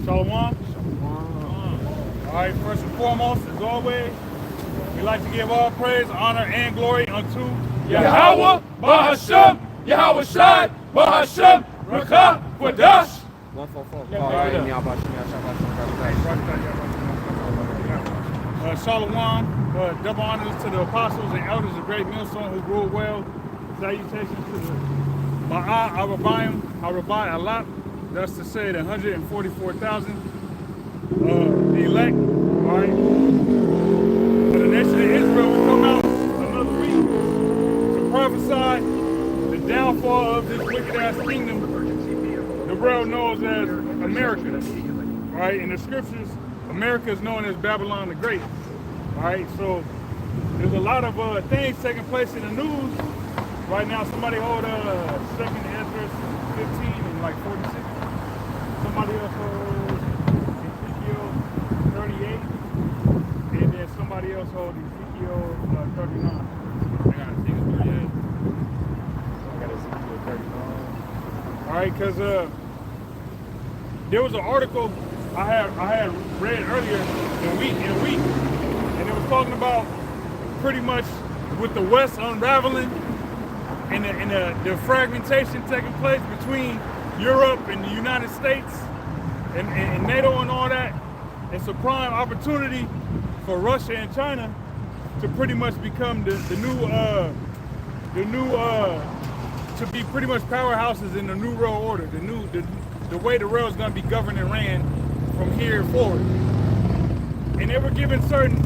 Shalom. All right, first and foremost, as always, we like to give all praise, honor, and glory unto Yahweh, Bahashem, Yahweh Shai, Bahashem, Rakah, Wadash. 144. Shalom, double honors to the apostles and elders of Great Millstone who ruled well. Salutations to the Ma'ah Arabayim, Arabai Alap, that's to say the 144,000. The elect, all right? For the nation of Israel will come out another week to prophesy the downfall of this wicked-ass kingdom the world knows as America, all right? In the scriptures, America is known as Babylon the Great, all right? So there's a lot of things taking place in the news. Right now, somebody hold 2nd Ezra 15 and like 46. Somebody else hold Ezekiel 38, and then somebody else hold Ezekiel 39. I got Ezekiel 38. I got Ezekiel 39. All right, because there was an article I had read earlier in a week, and it was talking about pretty much with the West unraveling and the fragmentation taking place between Europe and the United States and NATO and all that. It's a prime opportunity for Russia and China to pretty much become the new to be pretty much powerhouses in the new world order. The way the world is going to be governed and ran from here forward. And they were given certain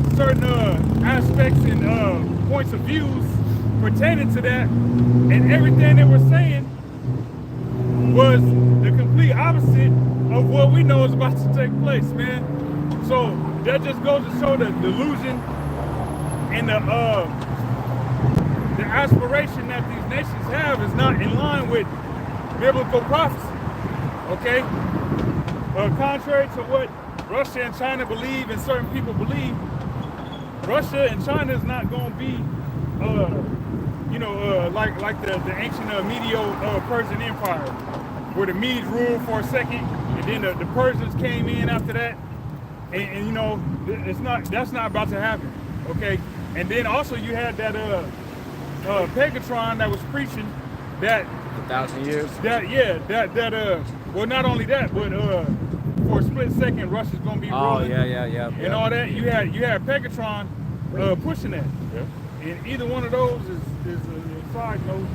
aspects and points of views pertaining to that, and everything they were saying was the complete opposite of what we know is about to take place, man. So that just goes to show the delusion and the aspiration that these nations have is not in line with biblical prophecy, okay? Contrary to what Russia and China believe and certain people believe, Russia and China is not going to be like the ancient Medo-Persian Empire, where the Medes ruled for a second, and then the Persians came in after that, and you know, that's not about to happen, okay? And then also you had that Pegatron that was preaching that 1,000 years. Well, not only that, but for a split second, Russia's gonna be ruling. And all that. You had Pegatron pushing that. Yeah. And either one of those is a side note.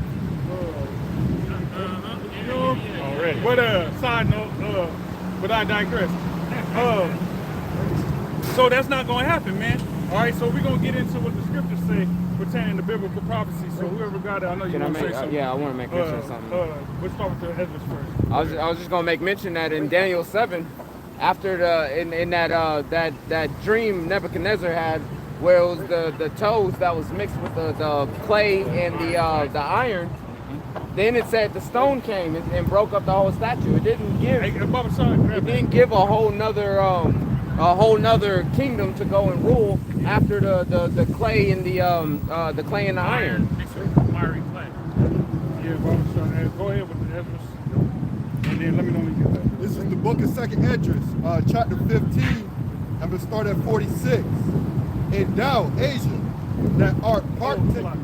Already. But side note, but I digress. So that's not gonna happen, man. All right, so we're gonna get into what the scriptures say pertaining to biblical prophecy. So whoever got it, I know you want to say something. I want to make mention of something. Let's start with the Ezra first. I was just gonna make mention that in Daniel 7, after that dream Nebuchadnezzar had, where it was the toes that was mixed with the clay and the iron. Then it said the stone came and broke up the whole statue. It didn't give a whole nother kingdom to go and rule after the clay and the iron. Miry clay. Yeah, go ahead with the Ezra, and then let me know when you get that. This is the book of 2nd Esdras, chapter 15, and we'll start at 46. And thou, Asia, that art partaker.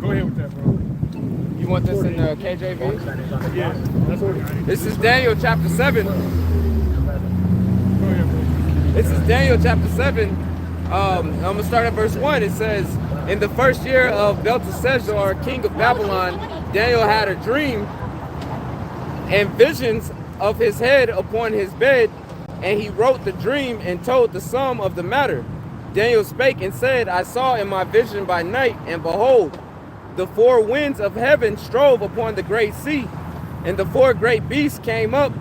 Go ahead with that, bro. You want this in the KJV? Yeah. This is Daniel chapter 7. Go ahead, bro. This is Daniel chapter 7. I'm going to start at verse 1. It says, in the first year of Belteshazzar, king of Babylon, Daniel had a dream and visions of his head upon his bed, and he wrote the dream and told the sum of the matter. Daniel spake and said, I saw in my vision by night, and behold, the four winds of heaven strove upon the great sea, and the four great beasts came up.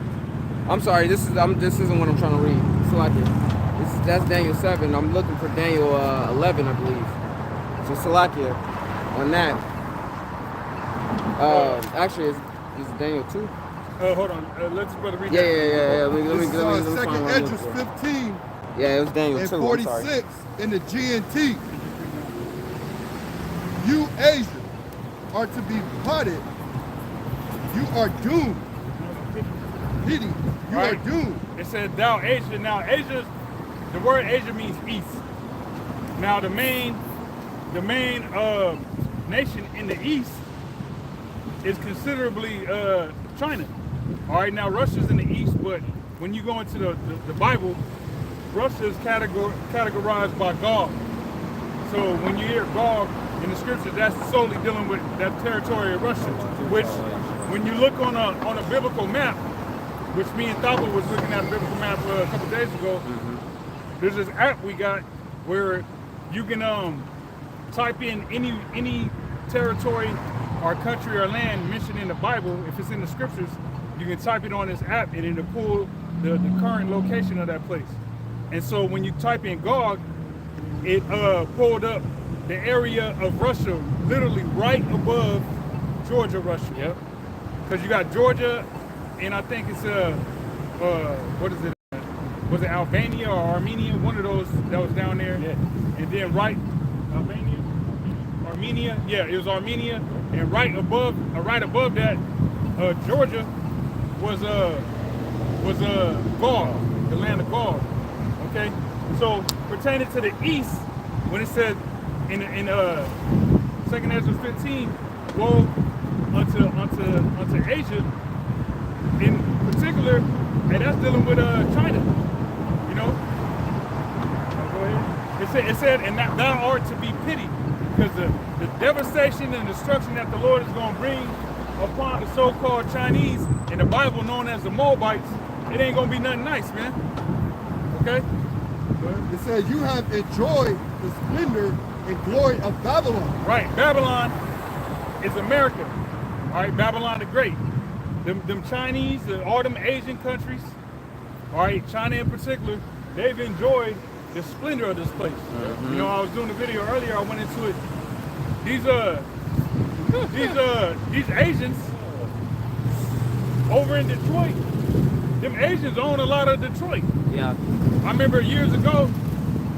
I'm sorry, this isn't what I'm trying to read. It's like that's Daniel 7. I'm looking for Daniel 11, I believe. So Salakia on that. Actually, it's Daniel 2. Hold on. Let's better read that. Yeah. Let me 2nd Esdras 15. Yeah, it was Daniel 2. And 46 in the GNT. You, Asia, are to be potted. You are doomed pity. You Right. are doomed. It says thou Asia. Now Asia, the word Asia means east. Now the main nation in the east is considerably China. All right, now Russia's in the east, but when you go into the Bible, Russia is categorized by Gog. So when you hear Gog in the scriptures, that's solely dealing with that territory of Russia, which when you look on a biblical map, which me and Thapa was looking at a biblical map a couple days ago, there's this app we got where you can type in any territory or country or land mentioned in the Bible. If it's in the scriptures, you can type it on this app and it'll pull the current location of that place. And so when you type in Gog, it pulled up the area of Russia, literally right above Georgia, Russia. Yep. Because you got Georgia, and I think it's what is it? Was it Albania or Armenia? One of those that was down there. Yeah. And then Armenia. Yeah, it was Armenia, and right above that, Georgia was Gaul, the land of Gaul. Okay, so pertaining to the east, when it said in 2nd Ezra 15, woe unto Asia, in particular, and that's dealing with China. You know. Go ahead. It said, and thou art to be pitied, because the devastation and destruction that the Lord is going to bring upon the so-called Chinese in the Bible known as the Moabites, it ain't going to be nothing nice, man. Okay? It says you have enjoyed the splendor and glory of Babylon. Right. Babylon is America. All right, Babylon the Great. Them Chinese, all them Asian countries, all right, China in particular, they've enjoyed the splendor of this place. You know, I was doing a video earlier, I went into it. These Asians over in Detroit, them Asians own a lot of Detroit. Yeah. I remember years ago,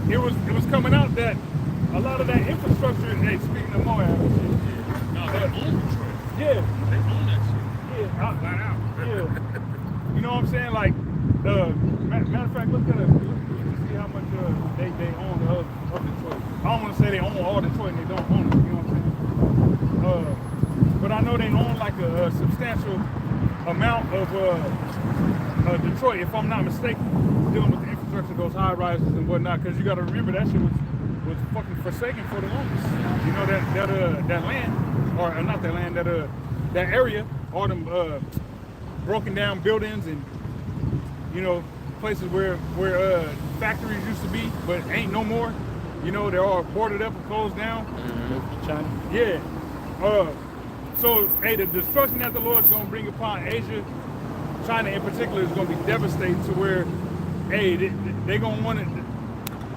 it was coming out that a lot of that infrastructure, hey, speaking of Moab, No, they own Detroit. yeah, They own that shit. yeah, Flat out. yeah. You know what I'm saying? Like, matter of fact, look at it. Look to see how much they own of Detroit. I don't want to say they own all Detroit and they don't own it. You know what I'm saying? But I know they own like a substantial amount of Detroit, if I'm not mistaken, dealing with the infrastructure, those high rises and whatnot. Because you got to remember that shit was fucking forsaken for the longest. You know that land, or not that land, that area, all them broken down buildings and you know places where factories used to be, but ain't no more. You know, they're all boarded up and closed down. China. Yeah. So hey, the destruction that the Lord's gonna bring upon Asia, China in particular, is gonna be devastating to where, hey, they gonna want it.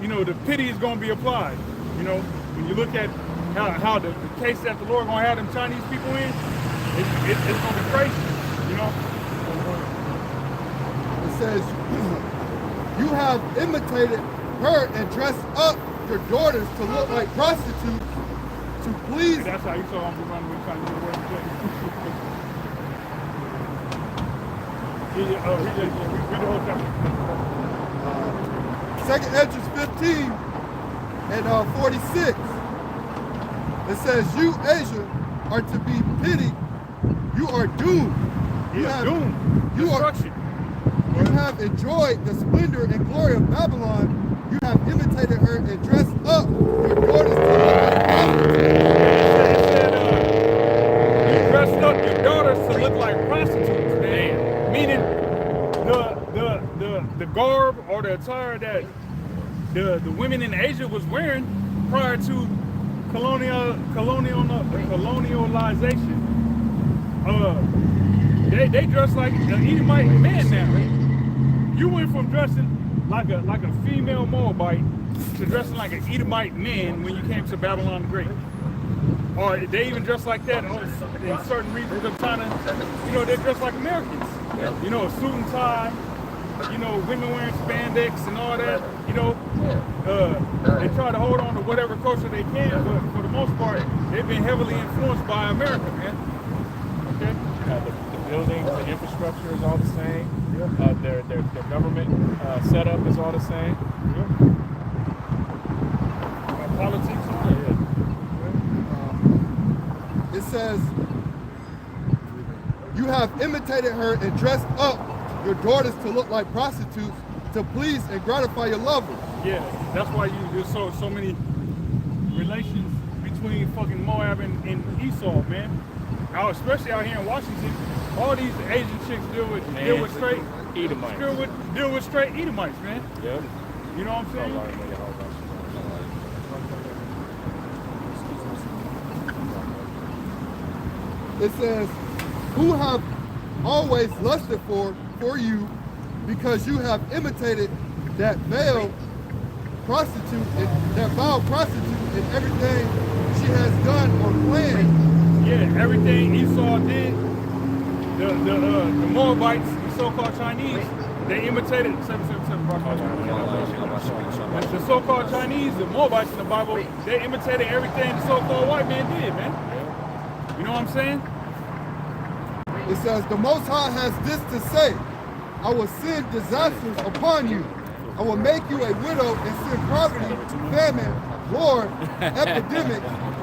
You know, the pity is gonna be applied. You know, when you look at how the case that the Lord gonna have them Chinese people in, it's gonna be crazy. You know. It says you have imitated her and dressed up your daughters to look like prostitutes to please. That's how you saw them running with Chinese work. Read the whole chapter. 2nd Ezra 15 and 46. It says, you, Asia, are to be pitied. You are doomed. Doomed. Destruction. You have enjoyed the splendor and glory of Babylon. You have imitated her and dressed up your daughters to look like prostitutes. You dressed up your daughters to look like prostitutes, man. Meaning the garb or the attire that the women in Asia was wearing prior to colonialization. They dress like an Edomite man now. You went from dressing like a female Moabite to dressing like an Edomite man when you came to Babylon the Great. Or they even dress like that in certain regions of China. You know, they dress like Americans. You know, a suit and tie. You know, women wearing spandex and all that. You know, they try to hold on to whatever culture they can, but for the most part, they've been heavily influenced by America, man. Okay. The buildings, the infrastructure is all the same. Their government setup is all the same. Politics, It says, you have imitated her and dressed up your daughters to look like prostitutes to please and gratify your lovers. Yeah, that's why there's so many relations between fucking Moab and Esau, man. Now, especially out here in Washington, all these Asian chicks deal with straight Edomites. Deal with straight Edomites, man. Yep. You know what I'm saying? It says, who have always lusted for you because you have imitated that vile prostitute in everything she has done or planned. Yeah, everything Esau did, the Moabites, the so-called Chinese, they imitated the so-called Chinese, the Moabites in the Bible, they imitated everything the so-called white man did, man. You know what I'm saying? It says, the Most High has this to say, I will send disasters upon you. I will make you a widow and send poverty, famine, war, epidemic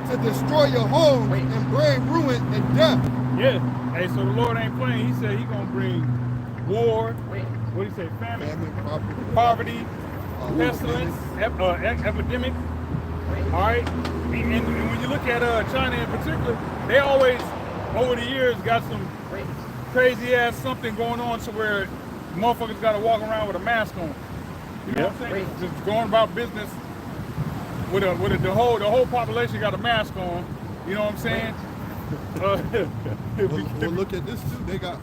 to destroy your home and bring ruin and death. Yeah. Hey, so the Lord ain't playing. He said He's gonna bring war. What do you say? Famine, poverty, pestilence, epidemic. All right. And when you look at China in particular, they always over the years got some crazy ass something going on to where motherfuckers got to walk around with a mask on. You know what I'm saying? Just going about business with the whole population got a mask on. You know what I'm saying? Well, look at this too. They got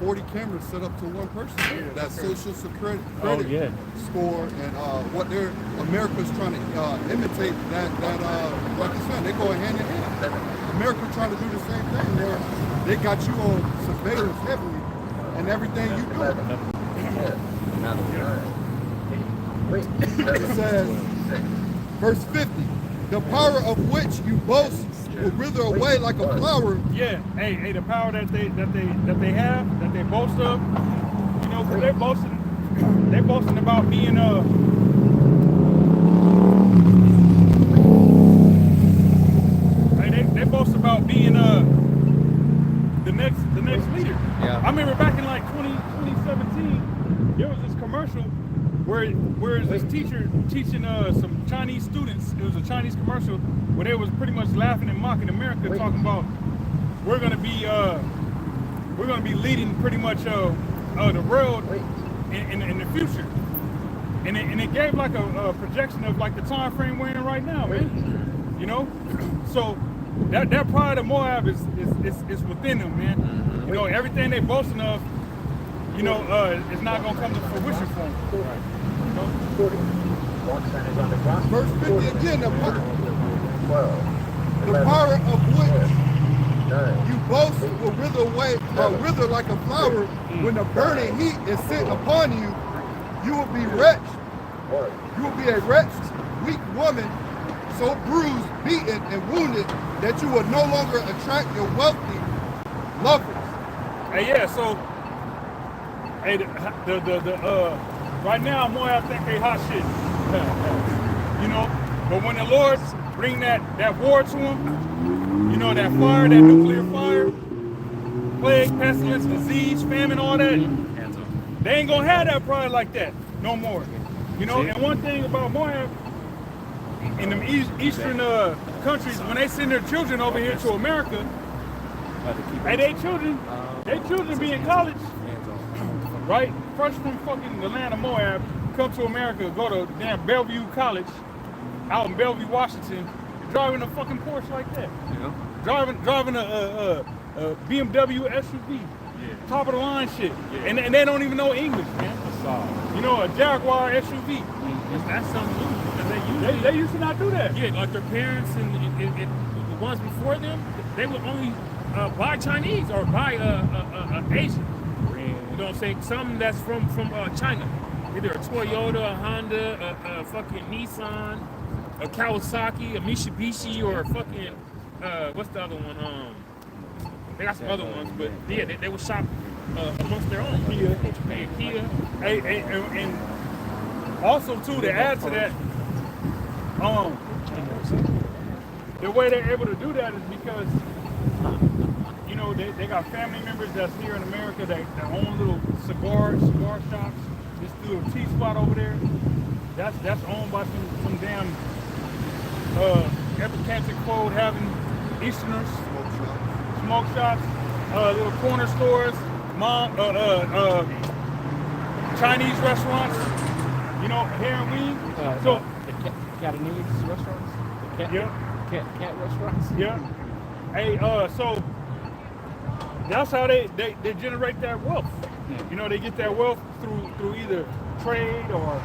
40 cameras set up to one person. That social security credit score and what America's trying to imitate that like you said, they go hand in hand. America trying to do the same thing where they got you on surveillance heavily and everything you do. It says, verse 50, the power of which you boast will wither away like a flower. Yeah, hey, the power that they have, that they boast of, you know, because they boasting about being they boast about being the next leader. Yeah. I remember back in like 2017, there was this commercial where this teacher teaching some Chinese students. It was a Chinese commercial where they was pretty much laughing and mocking America, talking about we're gonna be leading pretty much the world in the future. And it gave like a projection of like the time frame we're in right now, man. You know, so that pride of Moab is within them, man. You know, everything they boasting of, you know, is not gonna come to fruition for them. Right. You know? Verse 50 again, the power of which you boast will wither like a flower when the burning heat is sent upon you. You will be wretched. You will be a wretched, weak woman, so bruised, beaten, and wounded that you will no longer attract your wealthy lovers. Hey, yeah. So, hey, right now Moab think they hot shit. You know, but when the Lord bring that war to them, you know, that fire, that nuclear fire, plague, pestilence, disease, famine, all that, they ain't gonna have that pride like that no more. You know, and one thing about Moab, in them eastern countries, when they send their children over here to America, hey, they children be in college, right? Fresh from fucking the land of Moab, come to America, go to damn Bellevue College, out in Bellevue, Washington, driving a fucking Porsche like that. Yeah. Driving a BMW SUV, top of the line shit, and they don't even know English, man. You know, a Jaguar SUV. That's something new because They used to not do that. Yeah, like their parents and the ones before them, they would only buy Chinese or buy Asian. You know what I'm saying? Something that's from China. Either a Toyota, a Honda, a fucking Nissan, a Kawasaki, a Mitsubishi, or a fucking what's the other one? They got some other ones, but yeah, they would shop amongst their own. Kia. And also too, to add to that, the way they're able to do that is because, you know, they got family members that's here in America that own little cigar shops. This little tea spot over there, that's owned by some damn Epicantic code having Easterners, smoke shops, little corner stores, Chinese restaurants, you know, hair and weed. So the Catanese restaurants? The cat restaurants? Yeah. Hey, so that's how they generate that wealth. You know, they get that wealth through either trade or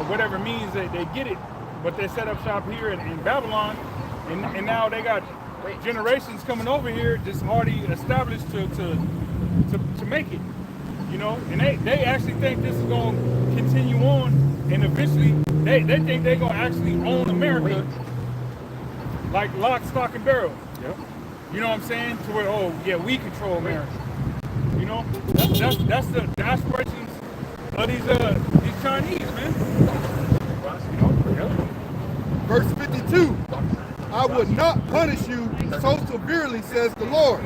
whatever means they get it. But they set up shop here in Babylon, and now they got generations coming over here just already established to make it. You know, and they actually think this is going to continue on, and eventually they think they're going to actually own America like lock, stock, and barrel. Yep. You know what I'm saying? To where, oh yeah, we control America. You know, that's the aspirations of these Chinese, man. Verse 52, I would not punish you so severely, says the Lord,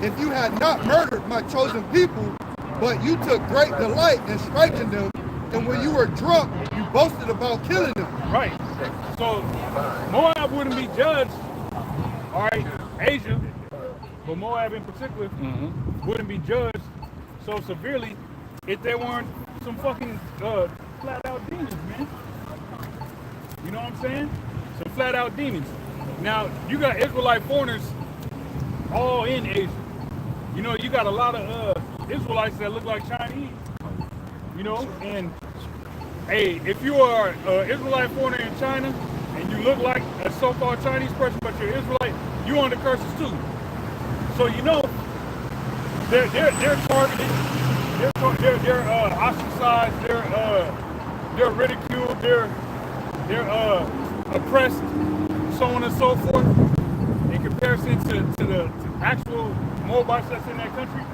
if you had not murdered my chosen people, but you took great delight in striking them, and when you were drunk, you boasted about killing them. Right. So Moab wouldn't be judged, all right, Asia, but Moab in particular wouldn't be judged so severely if there weren't some fucking flat out demons, man. You know what I'm saying? Some flat out demons. Now, you got Israelite foreigners all in Asia. You know, you got a lot of Israelites that look like Chinese. You know, and hey, if you are an Israelite foreigner in China and you look like a so-called Chinese person, but you're Israelite, you're under curses too. So you know, they're targeted, they're ostracized, they're ridiculed, they're oppressed, so on and so forth, in comparison to the actual Moabites that's in that country,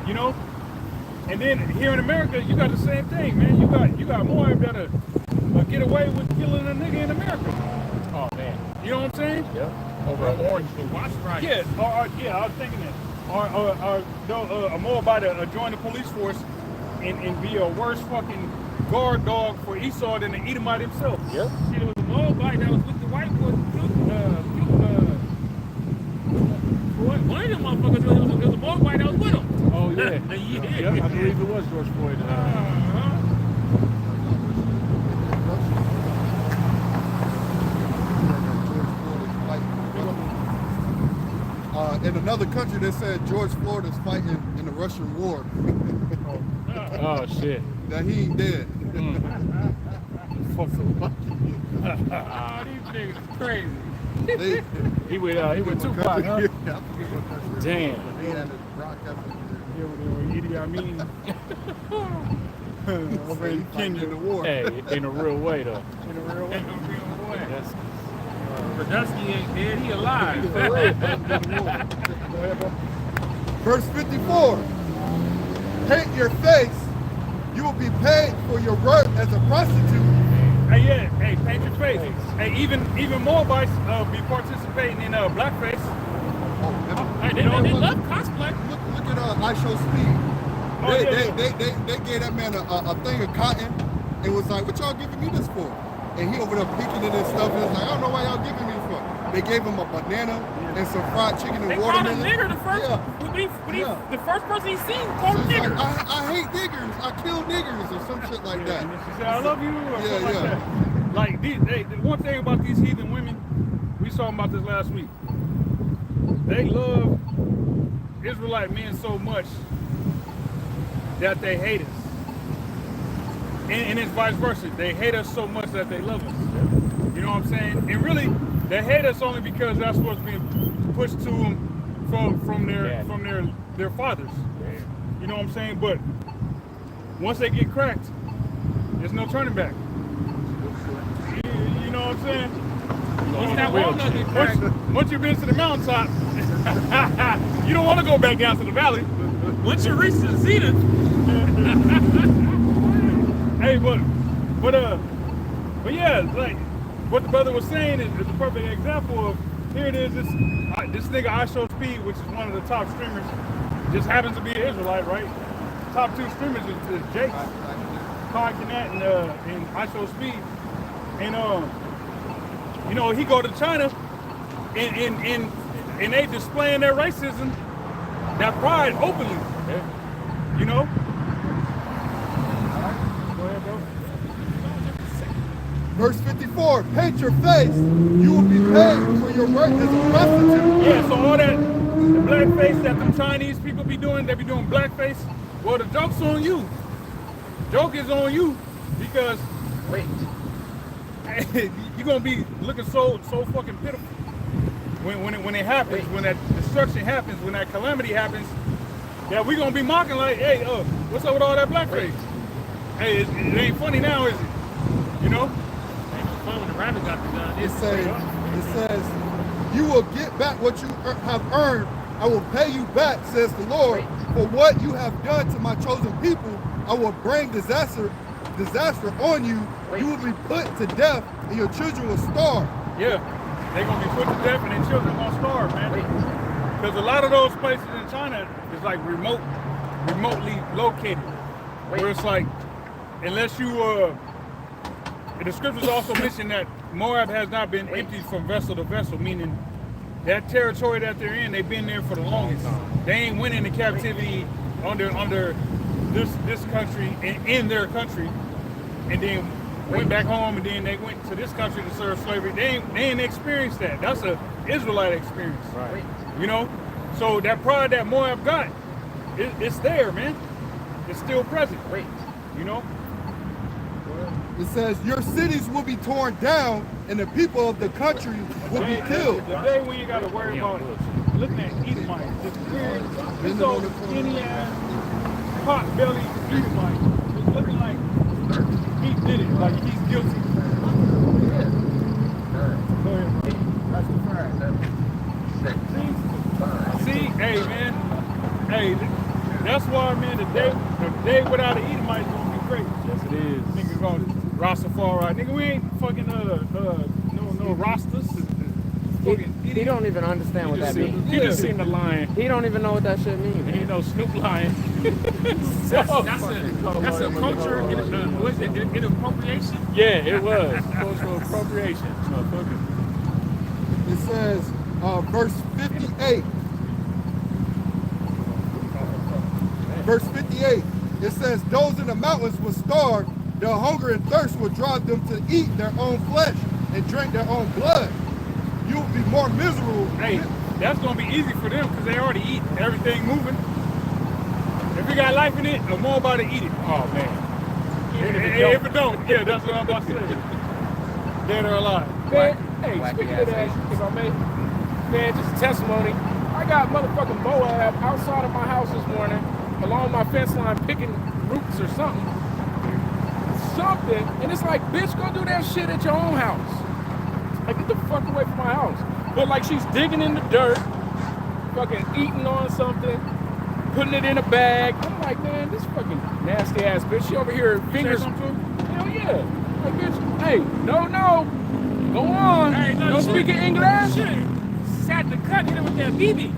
you know. And then here in America, you got the same thing, man. You got Moab that'll get away with killing a nigga in America. Oh man. You know what I'm saying? Yep. Over an orange, the watch right. Yeah, yeah, I was thinking that. Or a Moabite join the police force and be a worse fucking guard dog for Esau than the Edomite himself. Yep. See, there was a Moabite that was with the white boys. One of them motherfuckers, there was a Moabite that was with him. Oh yeah. Yeah. I believe it was George Floyd. In another country, they said George Floyd is fighting in the Russian war. Oh shit. That he ain't dead. Oh, these niggas is crazy. He went too far, huh? Damn. Idi Amin. Over in Kenya. In the war. Hey, in a real way though. In a real way. That's, Radusky ain't dead, he alive. Verse 54. Paint your face, you will be paid for your work as a prostitute. Hey, yeah, hey, paint your face. Hey, even Moabites be participating in blackface. Hey, they love cosplay. Look at I Show Speed. They gave that man a thing of cotton and was like, what y'all giving me this for? And he over there peeking it and stuff, and it's like, I don't know why y'all giving me this for. They gave him a banana and some fried chicken and They called him watermelon. nigger the first, the first person he seen called him So it's nigger. like, I hate niggers, I kill niggers, or some shit like that. And then she said, I love you, or something Yeah, like yeah. that. Like, the one thing about these heathen women, we saw about this last week, they love Israelite men so much that they hate us. And it's vice versa. They hate us so much that they love us. You know what I'm saying? And really, they hate us only because that's what's being pushed to them from their fathers. You know what I'm saying? But once they get cracked, there's no turning back. You know what I'm saying? Once that walnut get cracked, Once you've been to the mountaintop, You don't want to go back down to the valley. Once you reach the zenith, Hey, but yeah, like what the brother was saying is a perfect example of here it is. This nigga I Show Speed, which is one of the top streamers, just happens to be an Israelite, right? Top 2 streamers is Jake, Kai Kanat, and I Show Speed, and you know, he go to China, and they displaying their racism, that pride openly, you know. Verse 54, paint your face, you will be paid for your work as a prostitute. Yeah, so all that, the blackface that them Chinese people be doing, they be doing blackface. Well, the joke's on you. Joke is on you because you're gonna be looking so fucking pitiful when it happens, when that destruction happens, when that calamity happens. Yeah, we gonna be mocking like, hey, what's up with all that blackface? Hey, it ain't funny now, is it? You know? when the rabbit got the gun. It says, you will get back what you have earned. I will pay you back, says the Lord, for what you have done to my chosen people. I will bring disaster on you. You will be put to death, and your children will starve. Yeah, they're gonna be put to death, and their children gonna starve, man. Because a lot of those places in China is like remotely located, where it's like, unless you the scriptures also mention that Moab has not been emptied from vessel to vessel, meaning that territory that they're in, they've been there for the longest. They ain't went into captivity under this country in their country, and then went back home, and then they went to this country to serve slavery. They ain't experienced that. That's an Israelite experience, Right. you know. So that pride that Moab got, it's there, man. It's still present. You know. It says, your cities will be torn down, and the people of the country will be killed. The day when you got to worry about looking at Edomites, this weird, this old skinny ass, pot belly Edomite, just looking like he did it, like he's guilty. Go ahead, bro. See, hey man, hey, that's why, man, the day without an Edomite is gonna be great. Yes, it is. Niggas gonna Rastafari, nigga, we ain't fucking no Rastas. He don't even understand what that means. You just seen the lion. He don't even know what that shit means. Ain't no Snoop lion. That's a culture, was it appropriation? Yeah, it was. Cultural appropriation. Motherfucker. It says, verse 58. Verse 58, it says, those in the mountains will starve, their hunger and thirst will drive them to eat their own flesh and drink their own blood. You will be more miserable. Hey, that's gonna be easy for them because they already eat everything moving. If you got life in it, they're more about to eat it. Oh man. If it don't, yeah, that's what I'm about to say. Dead or alive. Man, hey, speaking of that, if I may, man, just a testimony. I got motherfucking Moab outside of my house this morning, along my fence line, picking roots or something, and it's like, bitch, go do that shit at your own house. Like, get the fuck away from my house. But like, she's digging in the dirt, fucking eating on something, putting it in a bag. I'm like, man, this fucking nasty ass bitch. She over here, fingers. Hell yeah. Like, bitch, hey, no, go on. Hey, no, Don't speak in English. Shit. Sat the cut, hit him with that BB.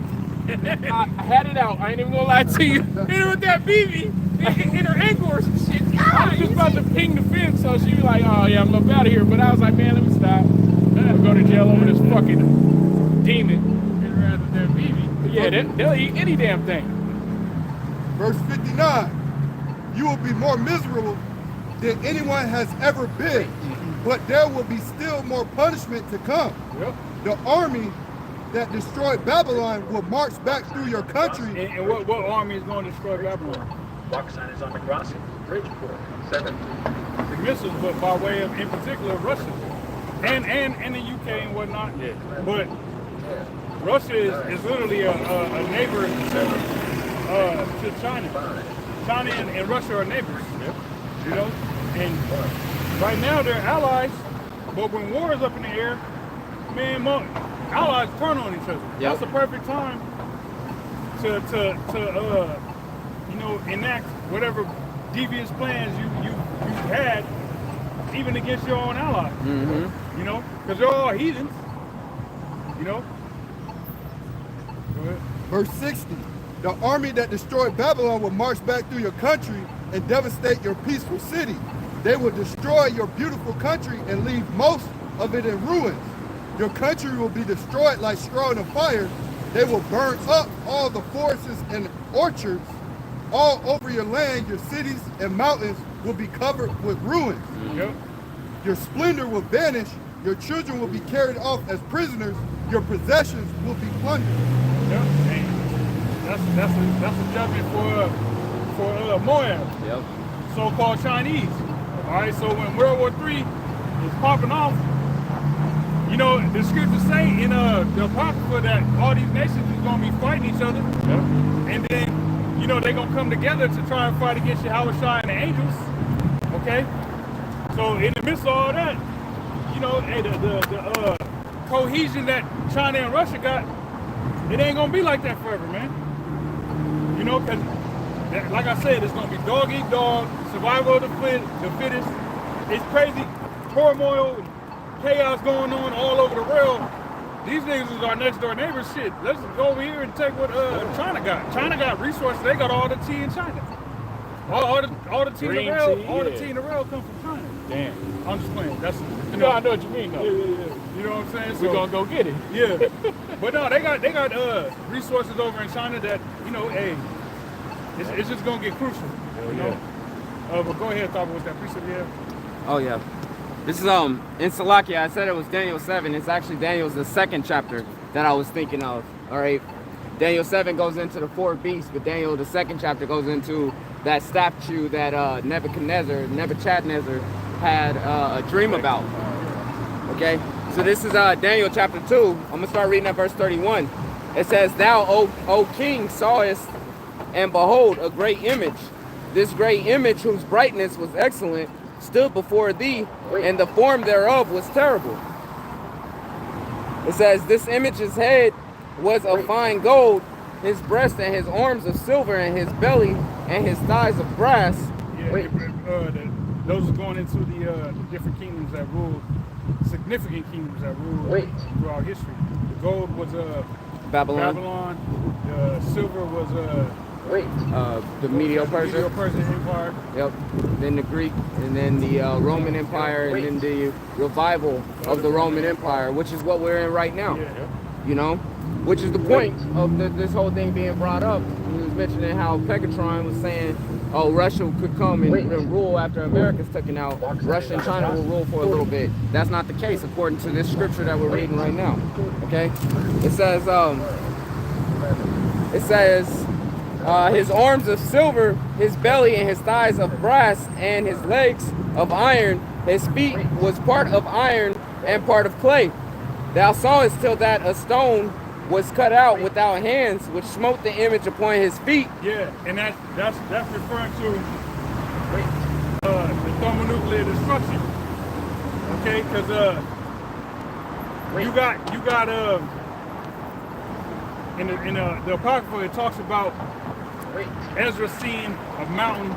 I had it out. I ain't even gonna lie to you. Hit her with that BB in her ankle or some shit. I was just about to ping the fence, so she was like, oh yeah, I'm up out of here. But I was like, man, let me stop. I'm gonna go to jail over this fucking demon. Hit her ass with that BB. But yeah, they'll eat any damn thing. Verse 59, you will be more miserable than anyone has ever been, but there will be still more punishment to come. Yep. The army that destroyed Babylon will march back through your country. And what army is going to destroy Babylon? Walk sign is on the crossing. Bridgeport, 7. The missiles, but by way of, in particular, Russia. And the UK and whatnot. Yeah. But Russia is literally a neighbor to China. China and Russia are neighbors. Yep. You know? And right now they're allies, but when war is up in the air, man, allies turn on each other. Yep. That's the perfect time to you know, enact whatever devious plans you had, even against your own allies. Mm-hmm. You know, because they're all heathens. You know. Go ahead. Verse 60. The army that destroyed Babylon will march back through your country and devastate your peaceful city. They will destroy your beautiful country and leave most of it in ruins. Your country will be destroyed like straw in a fire. They will burn up all the forests and orchards all over your land. Your cities and mountains will be covered with ruins. Yep. Your splendor will vanish. Your children will be carried off as prisoners. Your possessions will be plundered. Yep. And that's a judgment for Moab, Yep. so-called Chinese. All right. So when World War III is popping off, you know, the scriptures say in the Apocrypha that all these nations is gonna be fighting each other, and then, you know, they're gonna come together to try and fight against Yahushua and the angels. Okay. So in the midst of all that, you know, hey, the cohesion that China and Russia got, it ain't gonna be like that forever, man. You know, because like I said, it's gonna be dog eat dog, survival of the fittest. It's crazy turmoil and chaos going on all over the world. These niggas is our next door neighbors. Shit, let's go over here and take what China got. China got resources. They got all the tea in China. All the tea in the rail, the tea in the rail come from China. Damn. I'm just playing. That's You know, I know what you mean, though. yeah. You know what I'm saying? We're gonna go get it. Yeah, but no, they got resources over in China that, you know, hey, it's just gonna get crucial. You know. But go ahead, talk about that precept you have. Oh yeah. This is in Salakia. I said it was Daniel 7. It's actually Daniel's the second chapter that I was thinking of. All right. Daniel 7 goes into the four beasts, but Daniel the second chapter goes into that statue that Nebuchadnezzar had a dream about. Okay. So this is Daniel chapter 2. I'm gonna start reading at verse 31. It says, "Thou, O king, sawest, and behold, a great image. This great image, whose brightness was excellent, stood before thee, and the form thereof was terrible." It says, "This image's head was of fine gold, his breast and his arms of silver, and his belly and his thighs of brass." Yeah, those are going into the different kingdoms that ruled, significant kingdoms that ruled throughout history. The gold was Babylon. The silver was the Medo-Persian Empire. Yep. Then the Greek, and then the Roman Empire, and then the revival of the Roman Empire, which is what we're in right now. Yeah. You know, which is the point of this whole thing being brought up. He was mentioning how Pegatron was saying, "Oh, Russia could come and rule after America's taken out. Russia and China will rule for a little bit." That's not the case according to this scripture that we're reading right now. Okay, it says his arms of silver, his belly and his thighs of brass, and his legs of iron. His feet was part of iron and part of clay. Thou sawest till that a stone was cut out without hands, which smote the image upon his feet. Yeah, and that's referring to the thermonuclear destruction. Okay, because you got in the Apocrypha, it talks about Ezra seeing a mountain.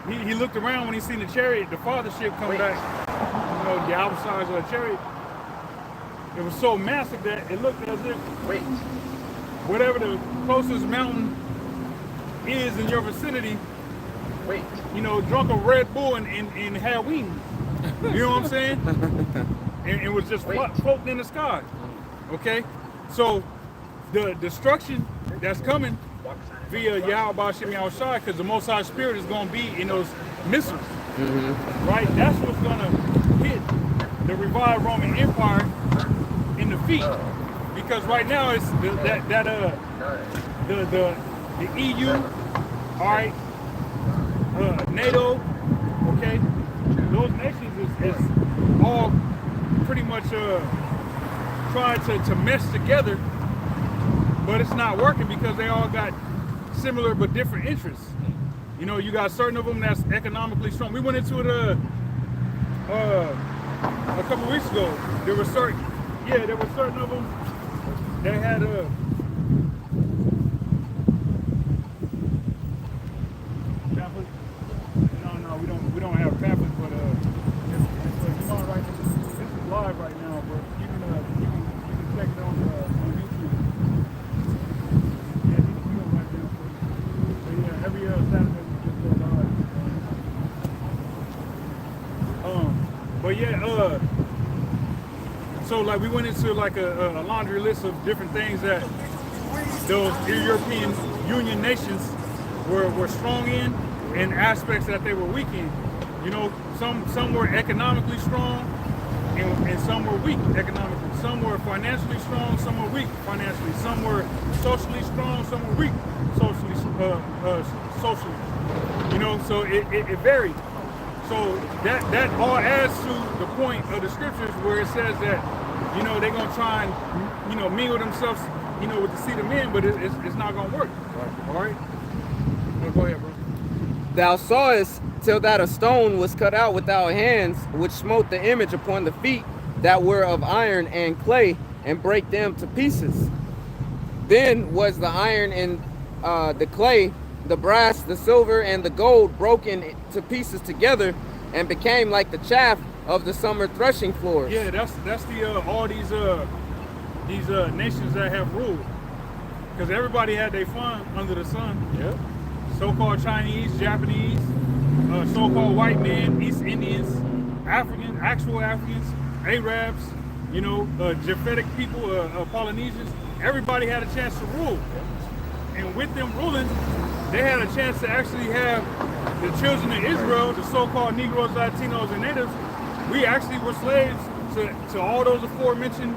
He looked around when he seen the chariot, the father ship come back. You know, the outsides of the chariot. It was so massive that it looked as if whatever the closest mountain is in your vicinity, you know, drunk a Red Bull and had wings. You know what I'm saying? And it was just floating in the sky. Okay? So the destruction that's coming via Yahweh Shem Yahushua, because the Most High Spirit is going to be in those missiles. Right? That's what's going to hit the revived Roman Empire in the feet, because right now it's the EU, all right, NATO, okay, those nations is all pretty much trying to mesh together, but it's not working because they all got similar but different interests. You know, you got certain of them that's economically strong. We went into it a couple weeks ago. There were certain Yeah, there were certain of them that had pamphlets. No, we don't have pamphlets, but it's on right. This is live right now, but you can check it on YouTube. Yeah, you can go right there. But yeah, every Saturday we just go live. But yeah, so like we went into like a laundry list of different things that those European Union nations were strong in, and aspects that they were weak in. You know, some were economically strong, and some were weak economically. Some were financially strong, some were weak financially. Some were socially strong, some were weak socially. Socially, you know, so it varied. So that all adds to the point of the scriptures where it says that, you know, they're gonna try and, you know, mingle themselves, you know, with the seed of men, but it's not gonna work. All right. Well, go ahead, bro. Thou sawest till that a stone was cut out without hands, which smote the image upon the feet that were of iron and clay, and brake them to pieces. Then was the iron and the clay, the brass, the silver, and the gold broken to pieces together, and became like the chaff of the summer threshing floors. Yeah, that's the all these nations that have ruled, because everybody had their fun under the sun. Yeah. So-called Chinese, Japanese, so-called white men, East Indians, Africans, actual Africans, Arabs, you know, Japhetic people, Polynesians. Everybody had a chance to rule, and with them ruling, they had a chance to actually have the children of Israel, the so-called Negroes, Latinos, and natives. We actually were slaves to all those aforementioned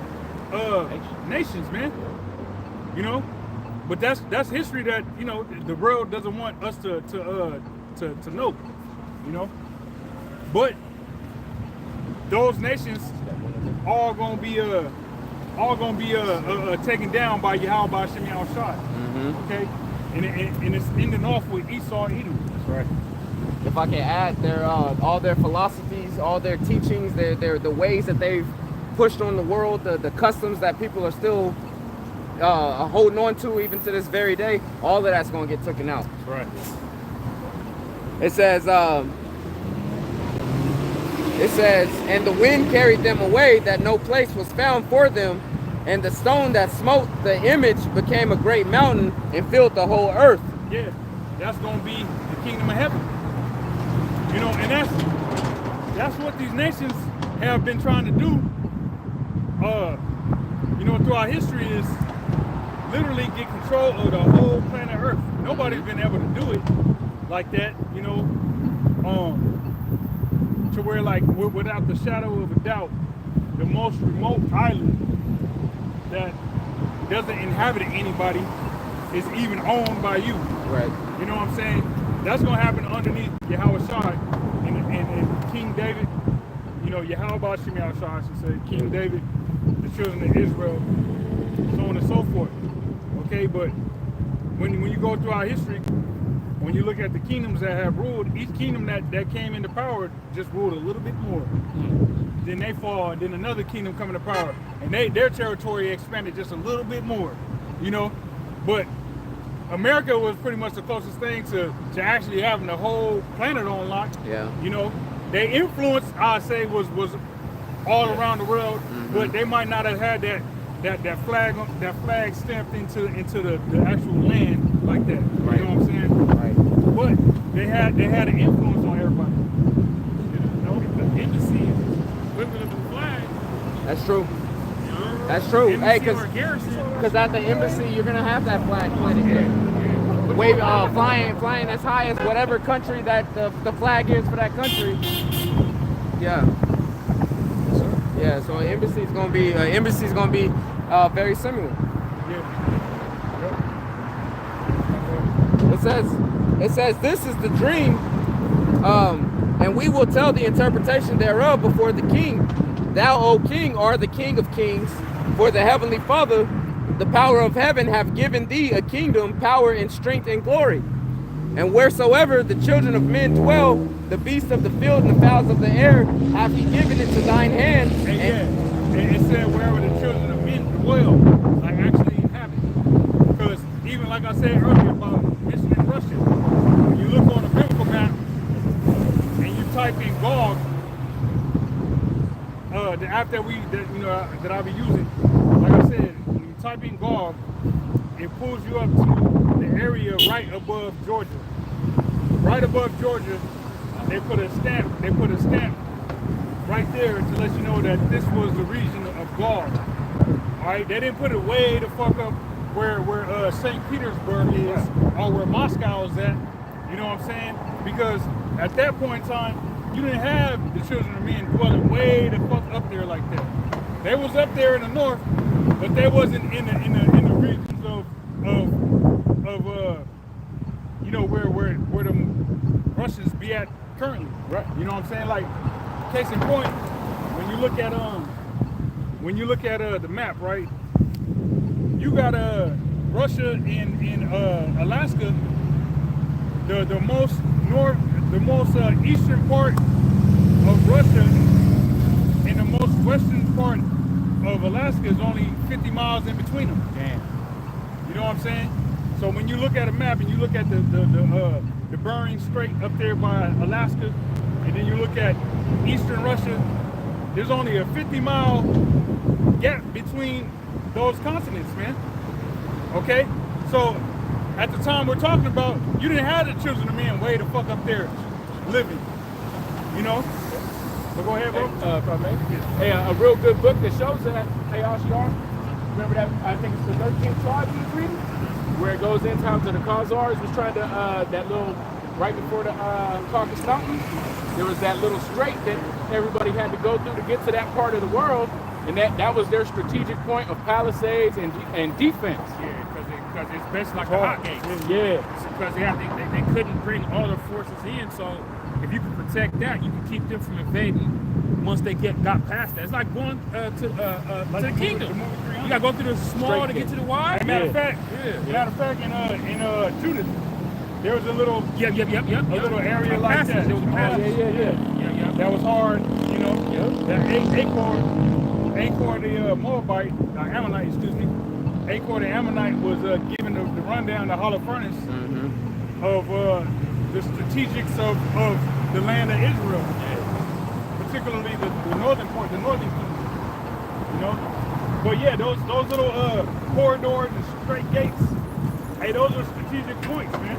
nations, man. You know, but that's history that, you know, the world doesn't want us to know. You know, but those nations all gonna be taken down by Yahweh Shem Shai. Okay. And it's ending off with Esau Edom. That's right. If I can add, their all their philosophies, all their teachings, the ways that they've pushed on the world, the customs that people are still holding on to even to this very day, all of that's going to get taken out. That's right. It says, and the wind carried them away, that no place was found for them, and the stone that smote the image became a great mountain and filled the whole earth. Yeah, that's gonna be the kingdom of heaven. You know, and that's what these nations have been trying to do. You know, throughout history is literally get control of the whole planet Earth. Nobody's been able to do it like that. You know, to where like without the shadow of a doubt, the most remote island that doesn't inhabit anybody is even owned by you. Right. You know what I'm saying? That's gonna happen underneath Yahweh Shai and King David. You know, Yahweh Shem Shai, I should say, King David, the children of Israel, so on and so forth. Okay, but when you go through our history, when you look at the kingdoms that have ruled, each kingdom that came into power just ruled a little bit more. Then they fall, and then another kingdom come into power, and their territory expanded just a little bit more, you know. But America was pretty much the closest thing to actually having the whole planet on lock. Yeah. You know, their influence, I say, was all around the world, but they might not have had that flag stamped into the actual land like that. Right. You know what I'm saying? Right. But they had an influence on everybody. You know, the embassy is equivalent of the flag. That's true. You know? That's true. Hey, Embassy or garrison. because at the embassy you're gonna have that flag planted there. Wave, flying as high as whatever country that the flag is for that country. Yeah. Yeah. So an embassy is gonna be very similar. It says this is the dream, and we will tell the interpretation thereof before the king. Thou, O king, art the king of kings, for the heavenly Father, the power of heaven, have given thee a kingdom, power, and strength, and glory. And wheresoever the children of men dwell, the beasts of the field and the fowls of the air have he given into thine hand. And it said wherever the children of men dwell, like actually inhabit. Because even like I said earlier about mentioning Russia, when you look on a biblical map and you type in Gog, the app that that I'll be using, like I said, when you type in Gog, it pulls you up to the area right above Georgia. Right above Georgia, they put a stamp. They put a stamp right there to let you know that this was the region of Gog. All right, they didn't put it way the fuck up where St. Petersburg is or where Moscow is at. You know what I'm saying? Because at that point in time, you didn't have the children of men dwelling way the fuck up there like that. They was up there in the north, but they wasn't in the regions of where the Russians be at currently. Right. You know what I'm saying? Like, case in point, when you look at the map, right? You got Russia in Alaska, the most eastern part of Russia and the most western part of Alaska is only 50 miles in between them. Damn. You know what I'm saying? So when you look at a map and you look at the Bering Strait up there by Alaska, and then you look at eastern Russia, there's only a 50-mile gap between those continents, man. Okay? So at the time we're talking about, you didn't have the children of men way the fuck up there living. You know? So go ahead, bro. If I may. Hey, a real good book that shows that. Hey, Ashiar, remember that? I think it's the 13th tribe you was reading, where it goes into how the Khazars was trying to that little right before the Caucasus Mountains. There was that little strait that everybody had to go through to get to that part of the world, and that was their strategic point of palisades and defense. Yeah, because it's basically like a hot gate. Yeah. Because they couldn't bring all their forces in, so if you can protect that, you can keep them from invading once they got past that. It's like going to the kingdom. You gotta go through the small to get to the wide. Matter of fact, in Judith, there was a little little area like that. There was a passage. Yeah. That was hard, you know. That Achor the Moabite, Ammonite, excuse me. Achor the Ammonite was given the rundown, the hollow furnace of the strategics of the land of Israel, particularly the northern part, the northern kingdom. You know, but yeah, those little corridors and straight gates. Hey, those are strategic points, man.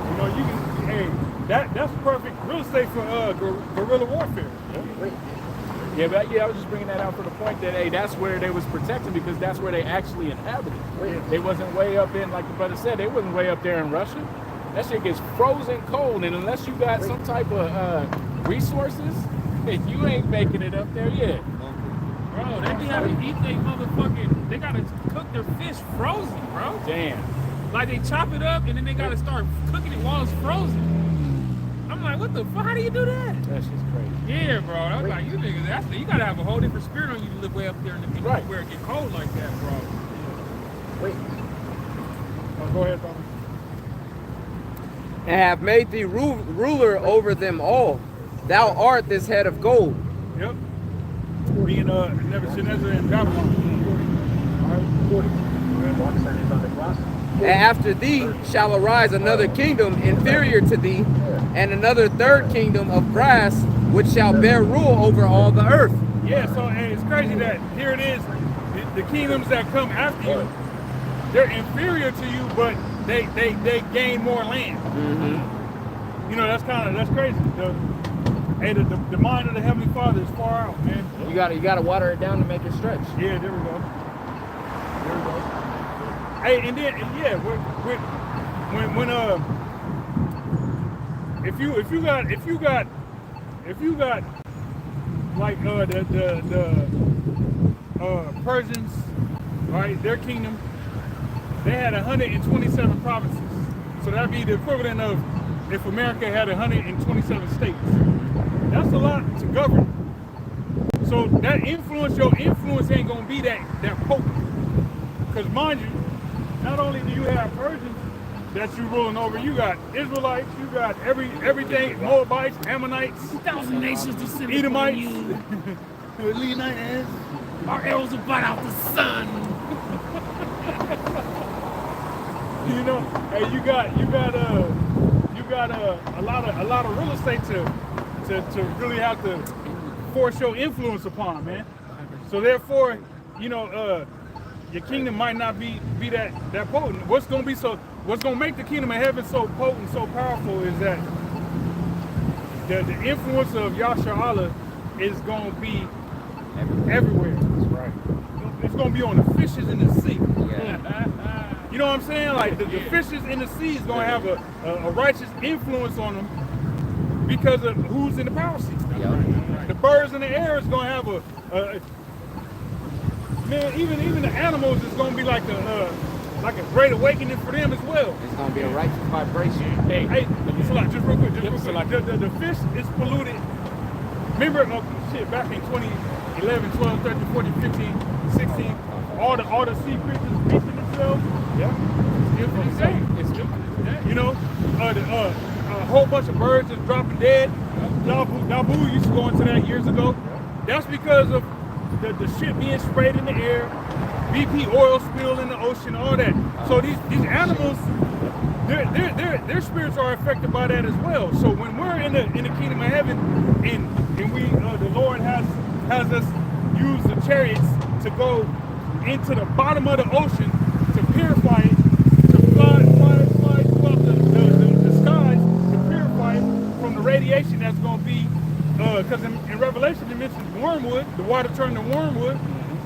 You know, you can. Hey, that's perfect real estate for guerrilla warfare. Yeah, but I was just bringing that out for the point that, hey, that's where they was protected because that's where they actually inhabited. They wasn't way up in, like the brother said, they wasn't way up there in Russia. That shit gets frozen cold, and unless you got some type of resources, you ain't making it up there yet. Bro, they be having to eat they motherfucking, they gotta cook their fish frozen, bro. Damn. Like they chop it up and then they gotta start cooking it while it's frozen. I'm like, what the fuck? How do you do that? That shit's crazy. Yeah, bro. I was like, you niggas, you gotta have a whole different spirit on you to live way up there in the where it get cold like that, bro. Go ahead, brother. And have made thee ruler over them all. Thou art this head of gold. Yep. Being Nebuchadnezzar in Babylon. Walk sign is on the crossing. And after thee shall arise another kingdom inferior to thee, and another third kingdom of brass, which shall bear rule over all the earth. Yeah, so and it's crazy that here it is, the kingdoms that come after you, they're inferior to you, but they gain more land. You know, that's crazy. The mind of the Heavenly Father is far out, man. You gotta water it down to make it stretch. Yeah, there we go. Hey, and then if you got like the Persians, right? Their kingdom, they had 127 provinces. So that'd be the equivalent of if America had 127 states. That's a lot to govern. So that your influence ain't gonna be that potent. Because mind you, not only do you have Persians that you ruling over, you got Israelites, you got everything, Moabites, Ammonites, 1,000 nations descended Edomites, from you. Levites, Our arrows will blot out the sun. You know, hey, you got a lot of real estate to really have to force your influence upon, man. So therefore, you know, your kingdom might not be that potent. What's gonna make the kingdom of heaven so potent, so powerful is that the influence of Yasha Allah is gonna be everywhere. That's right. It's gonna be on the fishes in the sea. Yeah. You know what I'm saying? Like the fishes in the sea is gonna have a righteous influence on them because of who's in the power seat. Yep. The birds in the air is gonna have a man. Even the animals is gonna be like a great awakening for them as well. It's gonna be a righteous vibration. Hey, just real quick. The fish is polluted. Remember, back in 2011, 12, 13, 14, 15, 16, all the sea creatures bleaching themselves. Yeah. It's still you know, a whole bunch of birds is dropping dead. Nabu used to go into that years ago. That's because of the shit being sprayed in the air, BP oil spill in the ocean, all that. So these animals, their spirits are affected by that as well. So when we're in the kingdom of heaven, and we the Lord has us use the chariots to go into the bottom of the ocean to purify it, to fly throughout the skies to purify it from the radiation that's going to be, because in Revelation it mentions wormwood, the water turned to wormwood,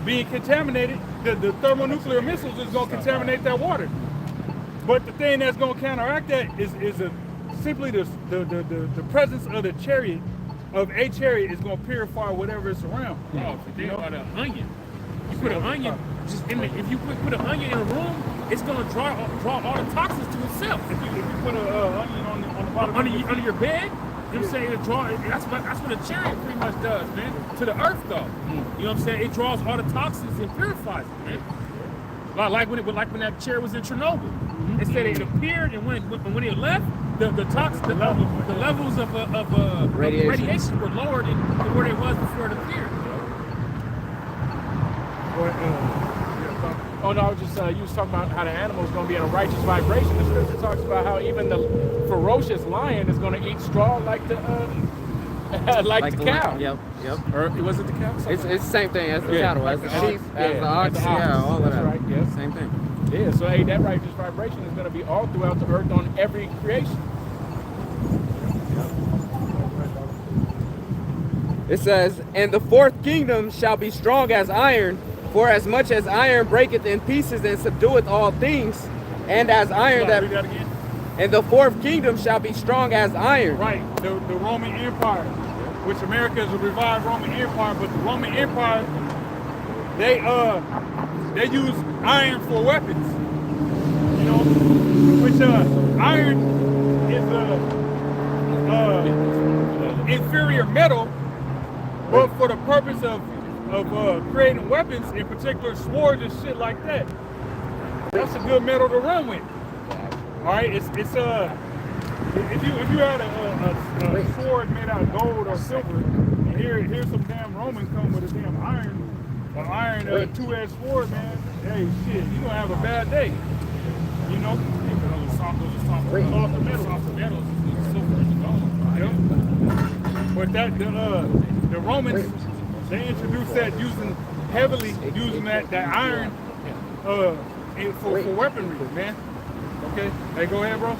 being contaminated. The thermonuclear missiles is going to contaminate that water. But the thing that's going to counteract that is simply the presence of the chariot, of a chariot, is going to purify whatever is around. Oh, think about an onion. You put an onion just in if you put an onion in a room, it's gonna draw all the toxins to itself. If you put an onion on the bottom under your bed, you know what I'm saying? It draw. That's what a chariot pretty much does, man. To the earth, though. You know what I'm saying? It draws all the toxins and purifies it, man. Like when that chariot was in Chernobyl. It said it appeared, and when it left, the levels of radiation were lower than where they was before it appeared. Oh no, I was just you was talking about how the animal is going to be in a righteous vibration. The scripture talks about how even the ferocious lion is going to eat straw like the like the cow. Yep. Or was it the cow? It's the same thing as the cattle, as the sheep, as the ox. As the Yeah, all of That's that. right. Yes. Same thing. Yeah. So hey, that righteous vibration is going to be all throughout the earth on every creation. It says, "And the fourth kingdom shall be strong as iron, for as much as iron breaketh in pieces and subdueth all things, and as iron Read that again. and the fourth kingdom shall be strong as iron." Right, the Roman Empire, which America is a revived Roman Empire, but the Roman Empire, they use iron for weapons. You know, which iron is inferior metal, but for the purpose of creating weapons, in particular swords and shit like that, that's a good metal to run with. All right, it's if you had a sword made out of gold or silver, and here's some damn Roman come with a damn iron 2-edged sword, man. Hey, shit, you gonna have a bad day. You know, those soft metals, silver and gold. Yep. But the Romans, they introduced that heavily using that iron for weaponry, man. Okay, hey, go ahead, bro.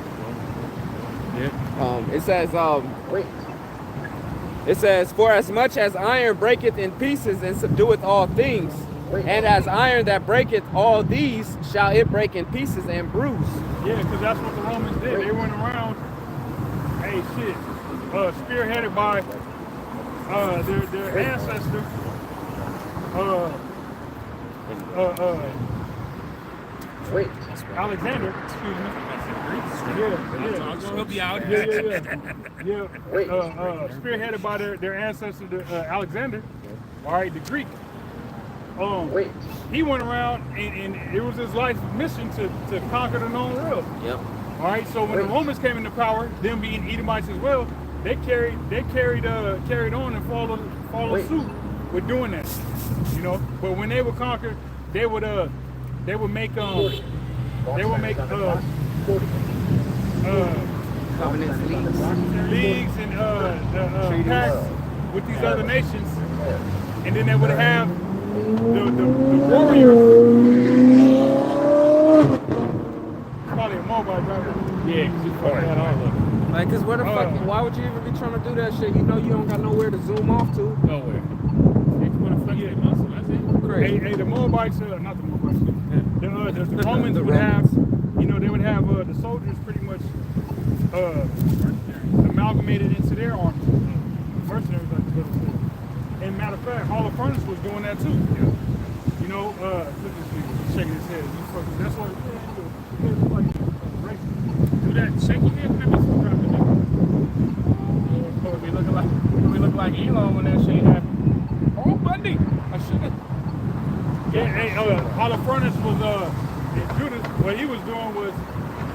It says, "For as much as iron breaketh in pieces and subdueth all things, and as iron that breaketh all these, shall it break in pieces and bruise." Yeah, because that's what the Romans did. They went around, hey, shit, spearheaded by their ancestor, Alexander, excuse me. He'll be out. Spearheaded by their ancestor, Alexander. All right, the Greek. He went around and it was his life's mission to conquer the known world. Yep. All right, so when the Romans came into power, them being Edomites as well, they carried on and followed suit with doing that, you know. But when they would conquer, they would make Covenants, leagues and pacts with these other nations, and then they would have the warriors. Probably a mobile driver. Yeah, because you fucking had all of them. Like, cause where the fuck? Why would you even be trying to do that shit? You know you don't got nowhere to zoom off to. Nowhere. They just want to flex their muscle. That's it. Crazy. Hey, the Moabites, not the Moabites, the Romans would have, you know, they would have the soldiers pretty much amalgamated into their army. Mercenaries, like the brother said. And matter of fact, Hall of Furnace was doing that too. You know, look at this nigga shaking his head. You fucking, that's what Do that. Shake your head when that muscle drop in there. We look like Elon when that shit happened. Oh, Bundy. I should've. Yeah, hey, Hall of Furnace was Judas. What he was doing was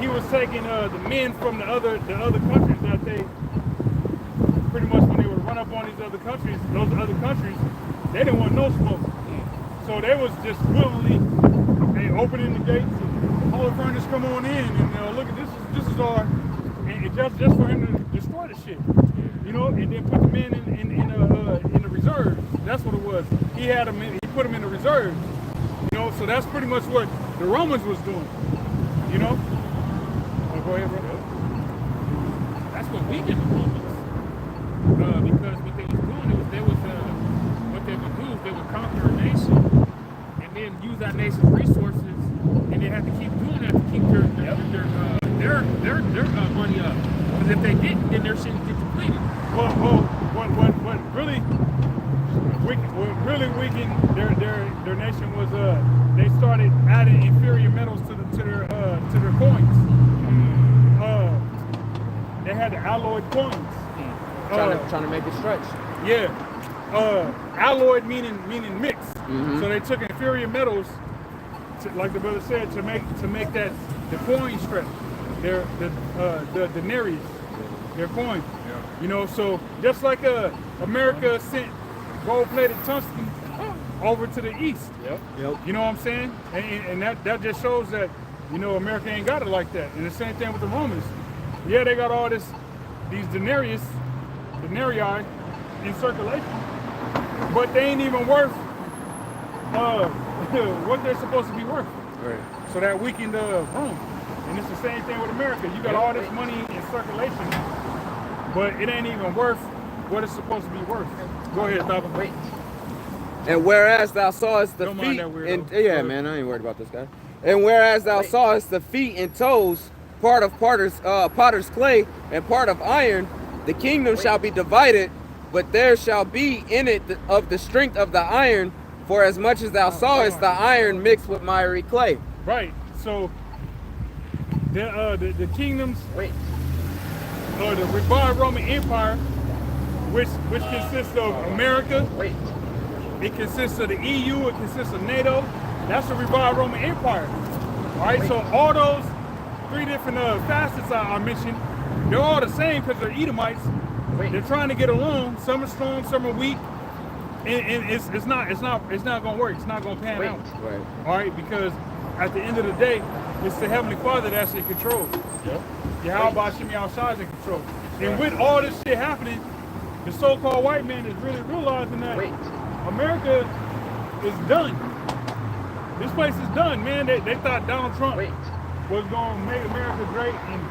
he was taking the men from the other countries that they pretty much when they would run up on these other countries, they didn't want no smoke. So they was just willingly opening the gates and Hall of Furnace come on in and look at this is our and just for him to destroy the shit. You know, and then put the men in the reserves. That's what it was. He had them he put them in the reserves. You know, so that's pretty much what the Romans was doing. You know? Go ahead, bro. That's what we did the Romans. Because what they was doing what they would do is they would conquer a nation and then use that nation's resources, and they had to keep doing that to keep their money up. Because if they didn't, then their shit would get depleted. What really weakened their nation was they started adding inferior metals to their coins. They had the alloyed coins. Trying to make it stretch. Yeah. Alloyed meaning mixed. Mm-hmm. So they took inferior metals, like the brother said, to make that the coin stretch. The denarius, their coin. Yeah. You know, so just like America sent gold-plated tungsten over to the east. Yep. You know what I'm saying? And that just shows that, you know, America ain't got it like that. And the same thing with the Romans. Yeah, they got all these denarii in circulation, but they ain't even worth what they're supposed to be worth. Right. So that weakened Rome. And it's the same thing with America. You got all this money in circulation, but it ain't even worth what it's supposed to be worth. Go ahead, Thaba. Wait. And whereas thou sawest the Don't mind feet, that weirdo. yeah, man, I ain't worried about this guy. And whereas thou sawest the feet and toes, part of potter's clay and part of iron, the kingdom shall be divided, but there shall be in it of the strength of the iron, for as much as thou sawest the iron mixed with miry clay. Right. So the kingdoms, the revived Roman Empire, which consists of America, it consists of the EU, it consists of NATO. That's the revived Roman Empire. All right. So all those three different facets I mentioned, they're all the same because they're Edomites. They're trying to get along. Some are strong, some are weak, and it's not gonna work. It's not gonna pan out. Right. All right, because at the end of the day, it's the Heavenly Father that's in control. Yep. Yahweh Shem Yahushua is in control. And with all this shit happening, the so-called white man is really realizing that America is done. This place is done, man. They thought Donald Trump was going to make America great, and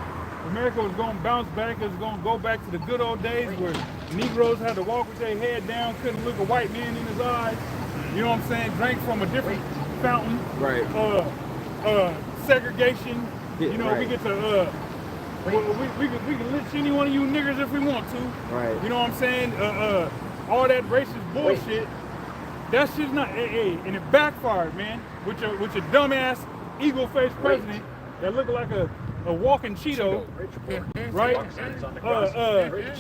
America was going to bounce back. It was going to go back to the good old days where Negroes had to walk with their head down, couldn't look a white man in his eyes. You know what I'm saying? Drank from a different fountain. Right. Segregation. Yeah, you know, right. we get to we can lynch any one of you niggers if we want to. Right. You know what I'm saying? All that racist bullshit. That shit's not and it backfired, man. With your dumbass eagle-faced president that looked like a walking Cheeto, right?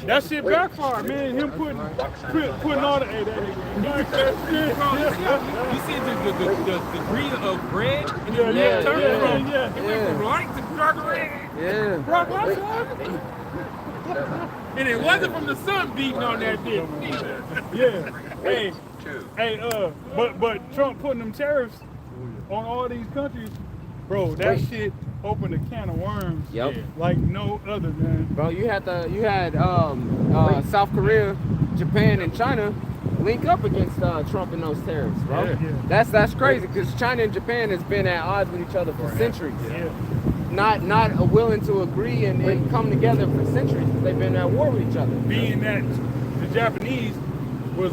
That shit backfired, man. Him putting all the You see the degree of red in his neck turn from it went from light to dark red. Yeah. Rock and it wasn't from the sun beating on that bitch either. Yeah. Hey, Hey, but Trump putting them tariffs on all these countries, bro. That Wait. shit opened a can of worms. Yep. Like no other, man. Bro, you had South Korea, Japan, and China link up against Trump and those tariffs, bro. Yeah. That's crazy because China and Japan has been at odds with each other for centuries. Yeah. Not willing to agree and come together for centuries because they've been at war with each other. Being that the Japanese was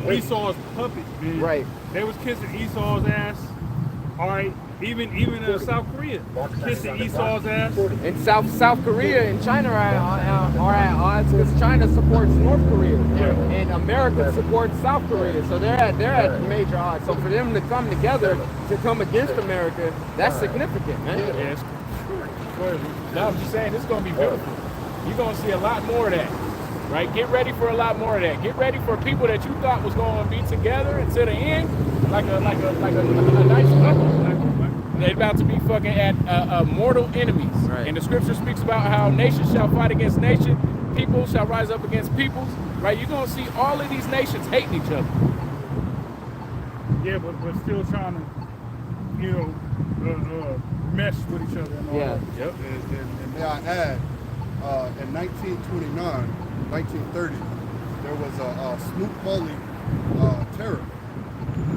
Esau's puppet, man. Right. They was kissing Esau's ass. All right. Even South Korea kissing Esau's ass. And South Korea and China are at odds because China supports North Korea and America supports South Korea, so they're at major odds. So for them to come together to come against America, that's significant, man. Yes. No, I'm just saying it's gonna be beautiful. You're gonna see a lot more of that, right? Get ready for a lot more of that. Get ready for people that you thought was gonna be together until the end, like a nice couple. They're about to be fucking at mortal enemies. Right. And the scripture speaks about how nation shall fight against nation, people shall rise up against peoples. Right? You're gonna see all of these nations hating each other. Yeah, but still trying to, you know, mesh with each other and all Yeah. that. Yep. And may I add, in 1929, 1930, there was a Smoot-Hawley tariff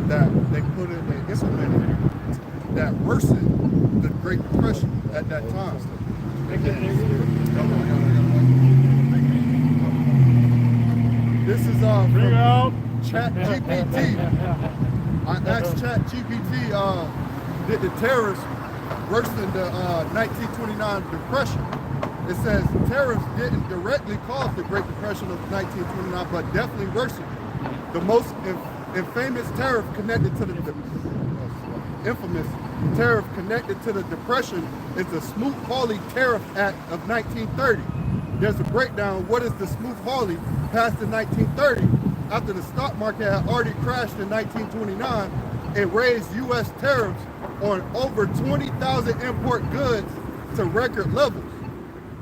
that they implemented that worsened the Great Depression at that time. This is Bring out. ChatGPT. I asked ChatGPT, did the tariffs worsen the 1929 Depression? It says tariffs didn't directly cause the Great Depression of 1929, but definitely worsened. The most infamous tariff connected to the infamous tariff connected to the Depression is the Smoot-Hawley Tariff Act of 1930. There's a breakdown. What is the Smoot-Hawley passed in 1930? After the stock market had already crashed in 1929, it raised U.S. tariffs on over 20,000 import goods to record levels.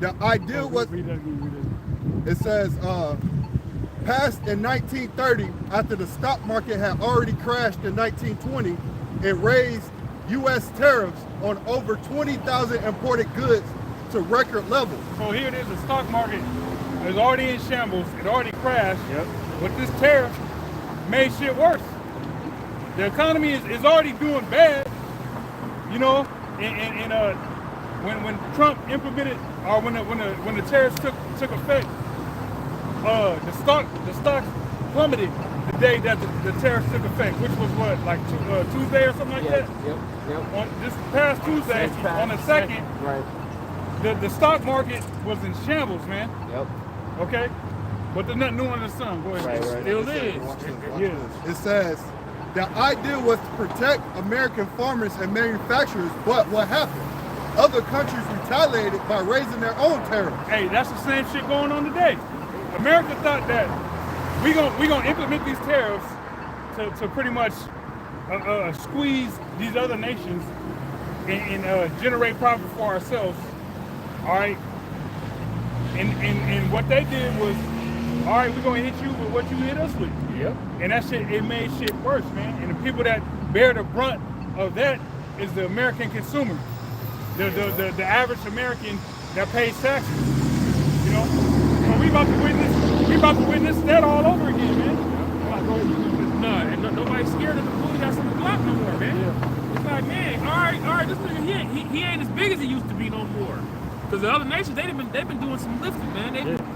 The idea was, it says, passed in 1930 after the stock market had already crashed in 1920, it raised U.S. tariffs on over 20,000 imported goods to record levels. So here it is, the stock market is already in shambles, it already crashed, but this tariff made shit worse. The economy is already doing bad, you know, and when Trump implemented, or when the tariffs took effect, the stock plummeted the day that the tariffs took effect, which was what, like Tuesday or something like that? Yep. On this past Tuesday, on the 2nd, Right. the stock market was in shambles, man. Yep. Okay? But there's nothing new under the sun. Go ahead. Right. Still is. Watch Yeah. this. It says, the idea was to protect American farmers and manufacturers, but what happened? Other countries retaliated by raising their own tariffs. Hey, that's the same shit going on today. America thought that we gonna implement these tariffs to pretty much squeeze these other nations and generate profit for ourselves. All right. And what they did was, all right, we're gonna hit you with what you hit us with. Yep. And that shit, it made shit worse, man. And the people that bear the brunt of that is the American consumer, the average American that pays taxes. You know, so we about to witness that all over again, man. And nobody's scared of the bully that's on the block no more, man. Yeah. It's like, man, all right, this nigga he ain't as big as he used to be no more. Because the other nations, they've been doing some lifting, man.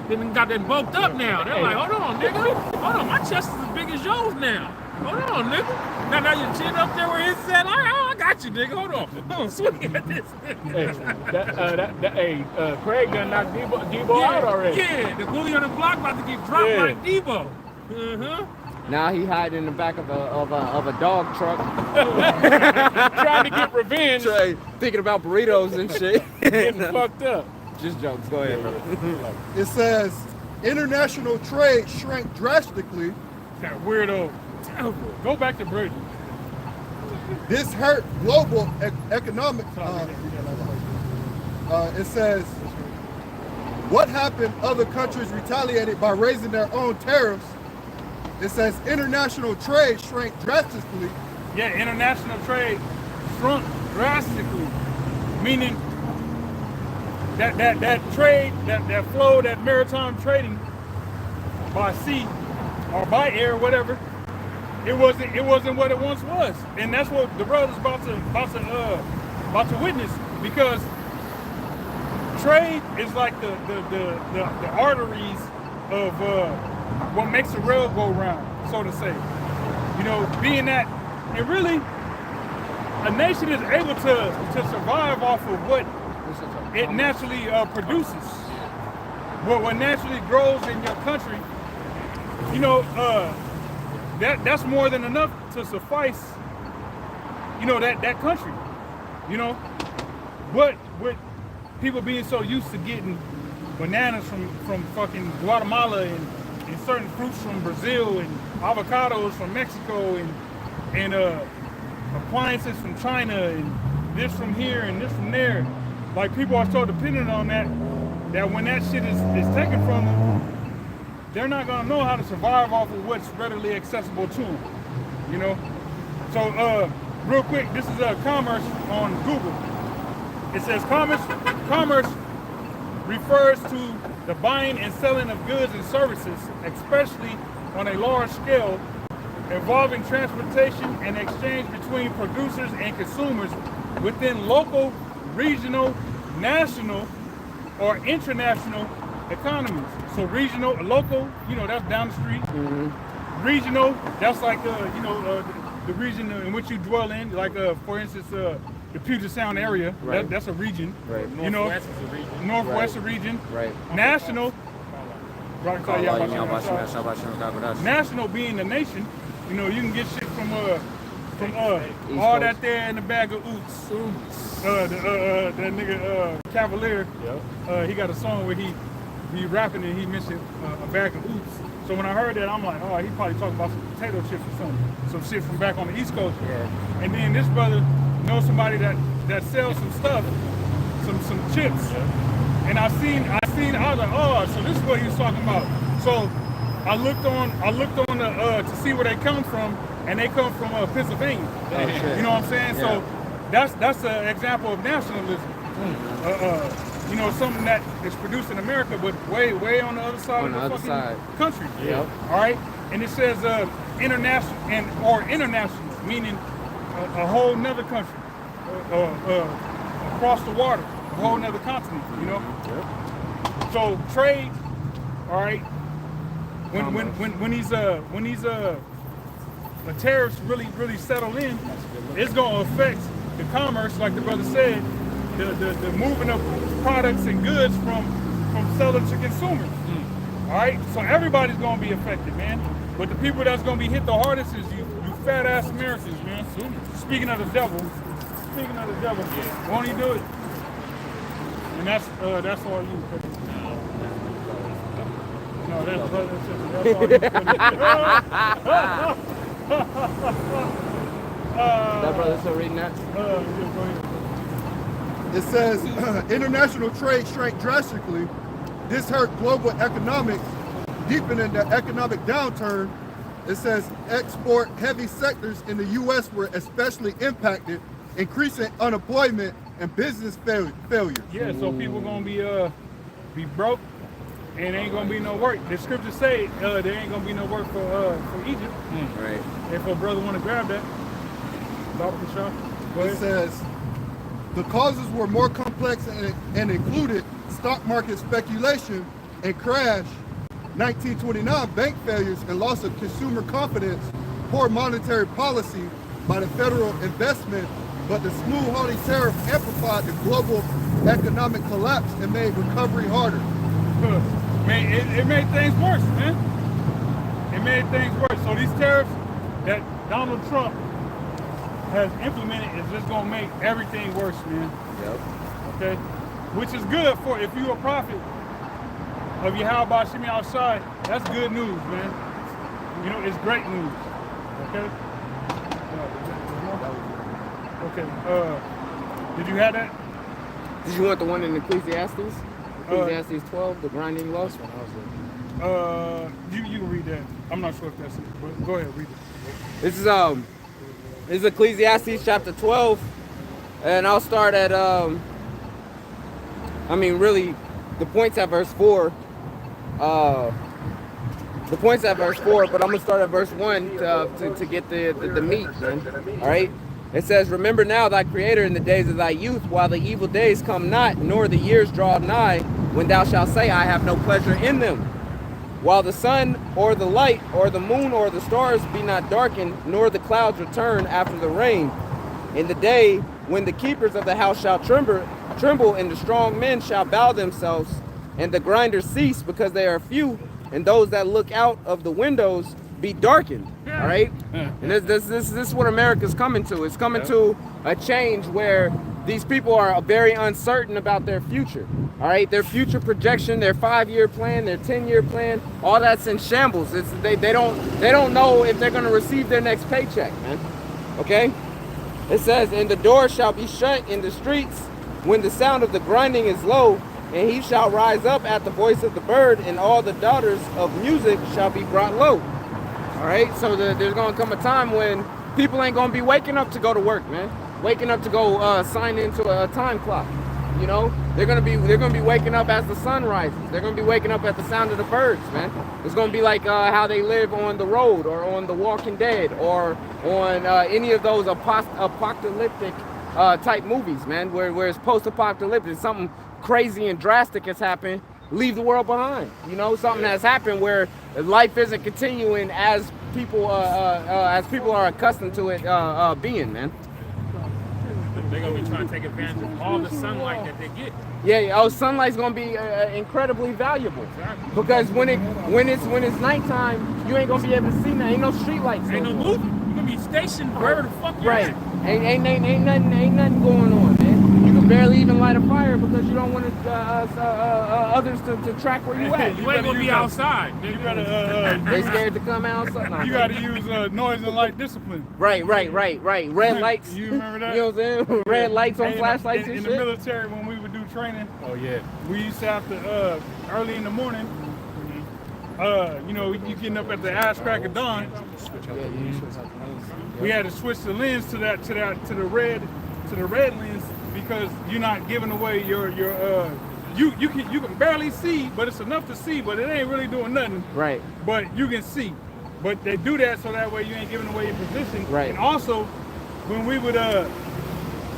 They been got that bulked up now. They're like, hold on, nigga. Hold on, my chest is as big as yours now. Hold on, nigga. Now your chin up there where it's at. I got you, nigga. Hold on, swing at this. Craig done knocked Debo out already. Yeah, the bully on the block about to get dropped like Debo. Now he hiding in the back of a dog truck, Trying to get revenge, thinking about burritos and shit. getting fucked up. Just jokes. Go ahead, brother. It says, international trade shrank drastically. That weirdo. Go back to Britain. This hurt global economic. It says, what happened? Other countries retaliated by raising their own tariffs. It says international trade shrank drastically. Yeah, international trade shrunk drastically, meaning that trade, that flow, that maritime trading by sea or by air, whatever, it wasn't what it once was, and that's what the brother's about to witness, because trade is like the arteries of what makes the rail go round, so to say. You know, being that, and really, a nation is able to survive off of what it naturally produces, what naturally grows in your country. You know, that's more than enough to suffice, you know, that country. You know, but with people being so used to getting bananas from fucking Guatemala and certain fruits from Brazil and avocados from Mexico and appliances from China and this from here and this from there, like people are so dependent on that when that shit is taken from them, they're not gonna know how to survive off of what's readily accessible to them. You know, so real quick, this is commerce on Google. It says commerce refers to the buying and selling of goods and services, especially on a large scale, involving transportation and exchange between producers and consumers within local, regional, national, or international economies. So regional, local, you know, that's down the street. Mm-hmm. Regional, that's like the region in which you dwell in, like for instance, the Puget Sound area. Right. That's a region. Right. You know, Northwest is a region. Northwest right. A region. Right. National. National being the nation. You know, you can get shit from all that there in the bag of oots. That nigga Cavalier. Yep. He got a song where he rapping and he mentioned a bag of oots. So when I heard that, I'm like, oh, he probably talking about some potato chips or some shit from back on the East Coast. Yeah. And then this brother knows somebody that sells some stuff, some chips. Yeah. And I was like, oh, so this is what he was talking about. So I looked on to see where they come from, and they come from Pennsylvania. Oh, you know what I'm saying? Yeah. So that's an example of nationalism. You know, something that is produced in America, but way on the other side of the fucking country. Yeah. All right. And it says international or international, meaning a whole nother country, across the water, a whole nother continent. You know. Yep. So trade, all right. When these the tariffs really settle in, it's gonna affect the commerce, like the brother said. The moving of products and goods from seller to consumer. All right, so everybody's gonna be affected, man. But the people that's gonna be hit the hardest is you fat ass Americans, man. Speaking of the devil, won't he do it? And that's all you. No, that's all you. That brother still reading that? Go ahead. It says international trade shrank drastically. This hurt global economics, deepening the economic downturn. It says export heavy sectors in the U.S. were especially impacted, increasing unemployment and business failure. Yeah, so people gonna be broke, and ain't gonna be no work. The scriptures say there ain't gonna be no work for Egypt. Right. If a brother wanna grab that, it says the causes were more complex and included stock market speculation and crash, 1929 bank failures and loss of consumer confidence, poor monetary policy by the federal investment, but the smooth haughty tariff amplified the global economic collapse and made recovery harder. Man, it made things worse, man. It made things worse. So these tariffs that Donald Trump has implemented is just gonna make everything worse, man. Yep. Okay? Which is good for, if you're a prophet of Yahweh Shemi outside, that's good news, man. You know, it's great news. Okay? Okay, did you have that? Did you want the one in Ecclesiastes? Ecclesiastes 12, the grinding law. You can read that. I'm not sure if that's it, but go ahead, read it. This is Ecclesiastes chapter 12, and I'll start at really, the points at verse 4. The points at verse 4, but I'm gonna start at verse 1 to get the meat, man. All right. It says, "Remember now thy Creator in the days of thy youth, while the evil days come not, nor the years draw nigh, when thou shalt say, I have no pleasure in them. While the sun or the light or the moon or the stars be not darkened, nor the clouds return after the rain. In the day when the keepers of the house shall tremble, and the strong men shall bow themselves, and the grinders cease because they are few, and those that look out of the windows be darkened." All right. And this is what America's coming to. It's coming to a change where these people are very uncertain about their future. All right, their future projection, their 5-year plan, their 10-year plan, all that's in shambles. They don't know if they're going to receive their next paycheck, man. Okay. It says, "And the door shall be shut in the streets when the sound of the grinding is low, and he shall rise up at the voice of the bird, and all the daughters of music shall be brought low." All right, so there's going to come a time when people ain't going to be waking up to go to work, man. Waking up to go sign into a time clock. You know, they're gonna be waking up as the sun rises. They're gonna be waking up at the sound of the birds, man. It's gonna be like how they live on the road, or on The Walking Dead, or on any of those apocalyptic type movies, man, where it's post-apocalyptic. Something crazy and drastic has happened. Leave the world behind. You know, something has happened where life isn't continuing as people are accustomed to it being, man. They're gonna be trying to take advantage of all the sunlight that they get. Yeah, sunlight's gonna be incredibly valuable, because when it's nighttime, you ain't gonna be able to see nothing. Ain't no street lights. Ain't no moving. You're gonna be stationed wherever the fuck you're right. at. Ain't nothing going on, man. You can barely even light a fire because you don't want others to track where you at. You ain't gonna be outside. You gotta They scared to come outside. No, you gotta use noise and light discipline. Right. Red lights. You remember that? You know what I'm saying? Red lights on flashlights in and the shit. military, when we would do training, Oh yeah. we used to have to early in the morning. You getting up at the ass crack of dawn. We had to switch the lens to the red lens, because you're not giving away your you can barely see, but it's enough to see, but it ain't really doing nothing. Right. But you can see. But they do that so that way you ain't giving away your position. Right. And also, when we would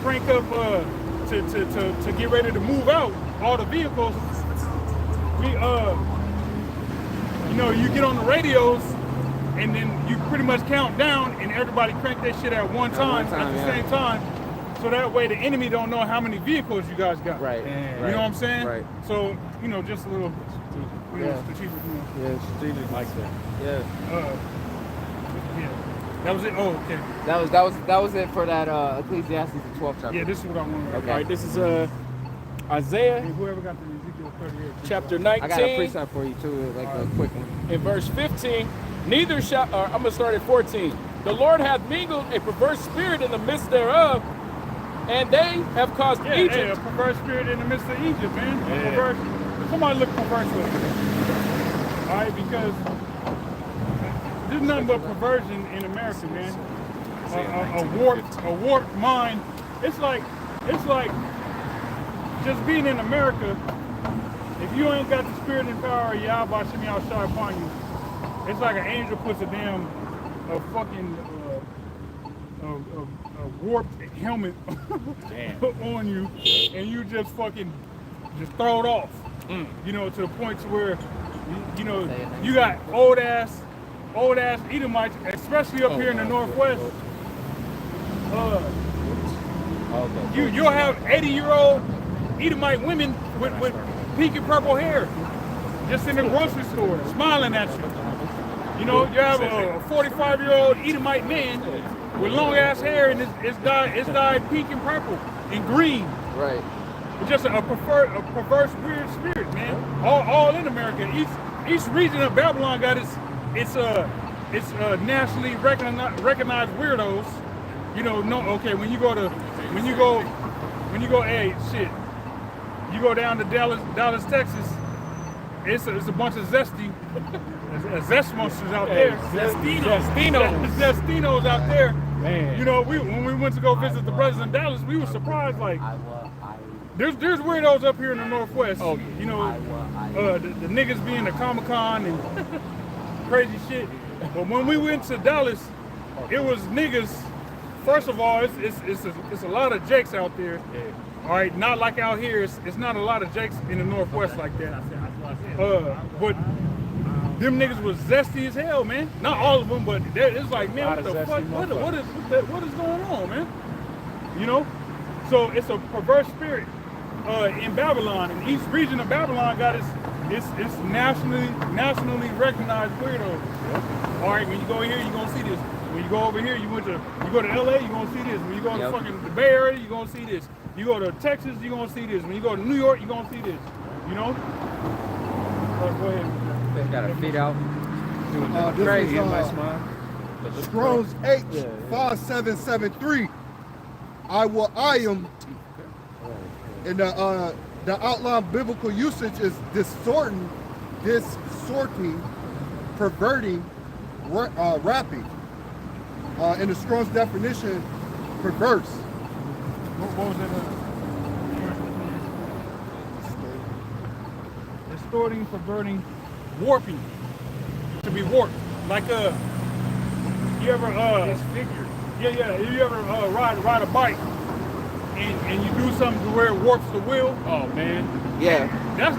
crank up to get ready to move out all the vehicles, we you get on the radios, and then you pretty much count down, and everybody crank that shit at one time at the same time, so that way the enemy don't know how many vehicles you guys got. Right. You know what I'm saying? Right. So just a little strategic. Yeah, strategic like that. Yeah. Yeah. That was it. Oh, okay. That was it for that Ecclesiastes 12 chapter. Yeah, this is what I want. Okay. All right, this is Isaiah And whoever got the Ezekiel 38. chapter I got a 19 precept for you too, like a quick one. in verse 15. Neither shall, I'm gonna start at 14. The Lord hath mingled a perverse spirit in the midst thereof, and they have caused Egypt. Yeah, a perverse spirit in the midst of Egypt, man. A perverse. Somebody look perverse with it. All right, because there's nothing but perversion in America, man. A warped mind. It's like just being in America. If you ain't got the spirit and power of Yahweh Shemi Al-Shai upon you, it's like an angel puts a warped helmet on you, and you just throw it off. To the point to where you got old ass Edomites, especially up here in the Northwest. You'll have 80-year-old Edomite women with pink and purple hair just in the grocery store smiling at you. You have a 45-year-old Edomite man with long ass hair, and it's dyed pink and purple and green. Right. It's just a perverse, weird spirit, man. All in America. Each region of Babylon got its nationally recognized weirdos. When you go, hey, shit. You go down to Dallas, Texas. It's a bunch of zest monsters out there. Zestinos out there. Man. You know, when we went to go visit the brothers in Dallas, we were surprised. Like, there's weirdos up here in the Northwest. Oh, yeah. You know, the niggas being a Comic-Con and crazy shit. But when we went to Dallas, it was niggas. First of all, it's a lot of jakes out there. Yeah. All right, not like out here. It's not a lot of jakes in the Northwest like that. But them niggas was zesty as hell, man. Not all of them, but it's like, man, what the fuck? What is going on, man? You know? So it's a perverse spirit in Babylon, and each region of Babylon got its nationally recognized weirdos. All right, when you go here, you're gonna see this. When you go over here, you go to LA, you're gonna see this. When you go to fucking the Bay Area, you're gonna see this. You go to Texas, you're gonna see this. When you go to New York, you're gonna see this. You know? Go ahead. They got her feet out. This Crazy. is, Strong's H5773. I am. And the outline biblical usage is distorting, perverting, rapping. In the Strong's definition, perverse. What was it? Distorting, perverting, warping. To be warped. Like you ever Disfigured. Yeah. You ever ride a bike and you do something to where it warps the wheel? Oh man. Yeah.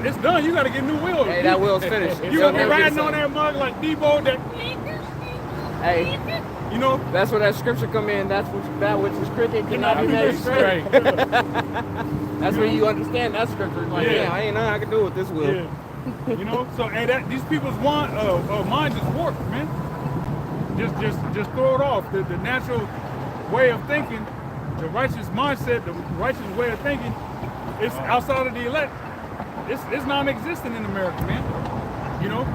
It's done. You gotta get new wheels. Hey, that wheel's finished. You gonna be riding on that mug like Debo that. Hey, You know? that's where that scripture come in. That which is crooked cannot be made straight. That's where you understand that scripture. Like, Yeah. yeah, I ain't nothing I can do with this wheel. Yeah. You know? So these people's minds is warped, man. Just throw it off. The natural way of thinking, the righteous mindset, the righteous way of thinking, it's outside of the elect. It's non-existent in America, man. You know?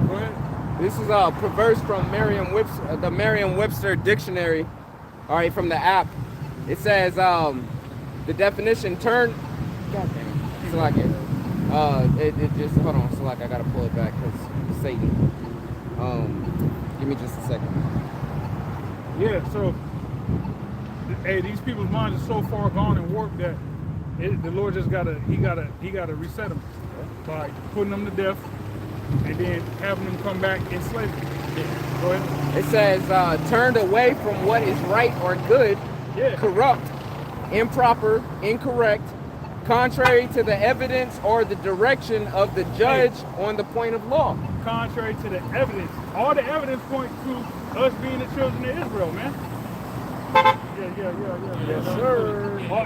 Go ahead. This is perverse from Merriam-Webster, the Merriam-Webster dictionary. All right, from the app. It says the definition turn. God damn it. So like it just hold on. So like I gotta pull it back because Satan. Give me just a second. Yeah. So, hey, these people's minds are so far gone and warped that the Lord just gotta reset them by putting them to death and then having them come back in slavery. Yeah. Go ahead. It says turned away from what is right or good, Yeah. corrupt, improper, incorrect, contrary to the evidence or the direction of the judge on the point of law. Contrary to the evidence, all the evidence points to us being the children of Israel, man. Yeah. Yes, sir. All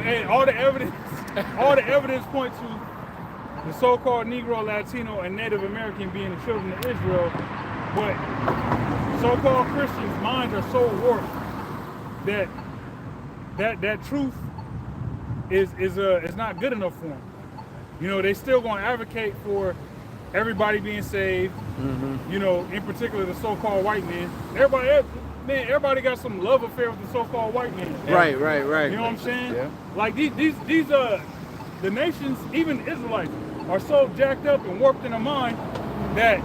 the evidence points to the so-called Negro, Latino, and Native American being the children of Israel, but so-called Christians' minds are so warped that truth is not good enough for them. You know, they still gonna advocate for everybody being saved. Mm-hmm. You know, in particular the so-called white man. Everybody got some love affair with the so-called white man. Right. You know what I'm saying? Yeah. Like these the nations, even Israelites, are so jacked up and warped in their mind that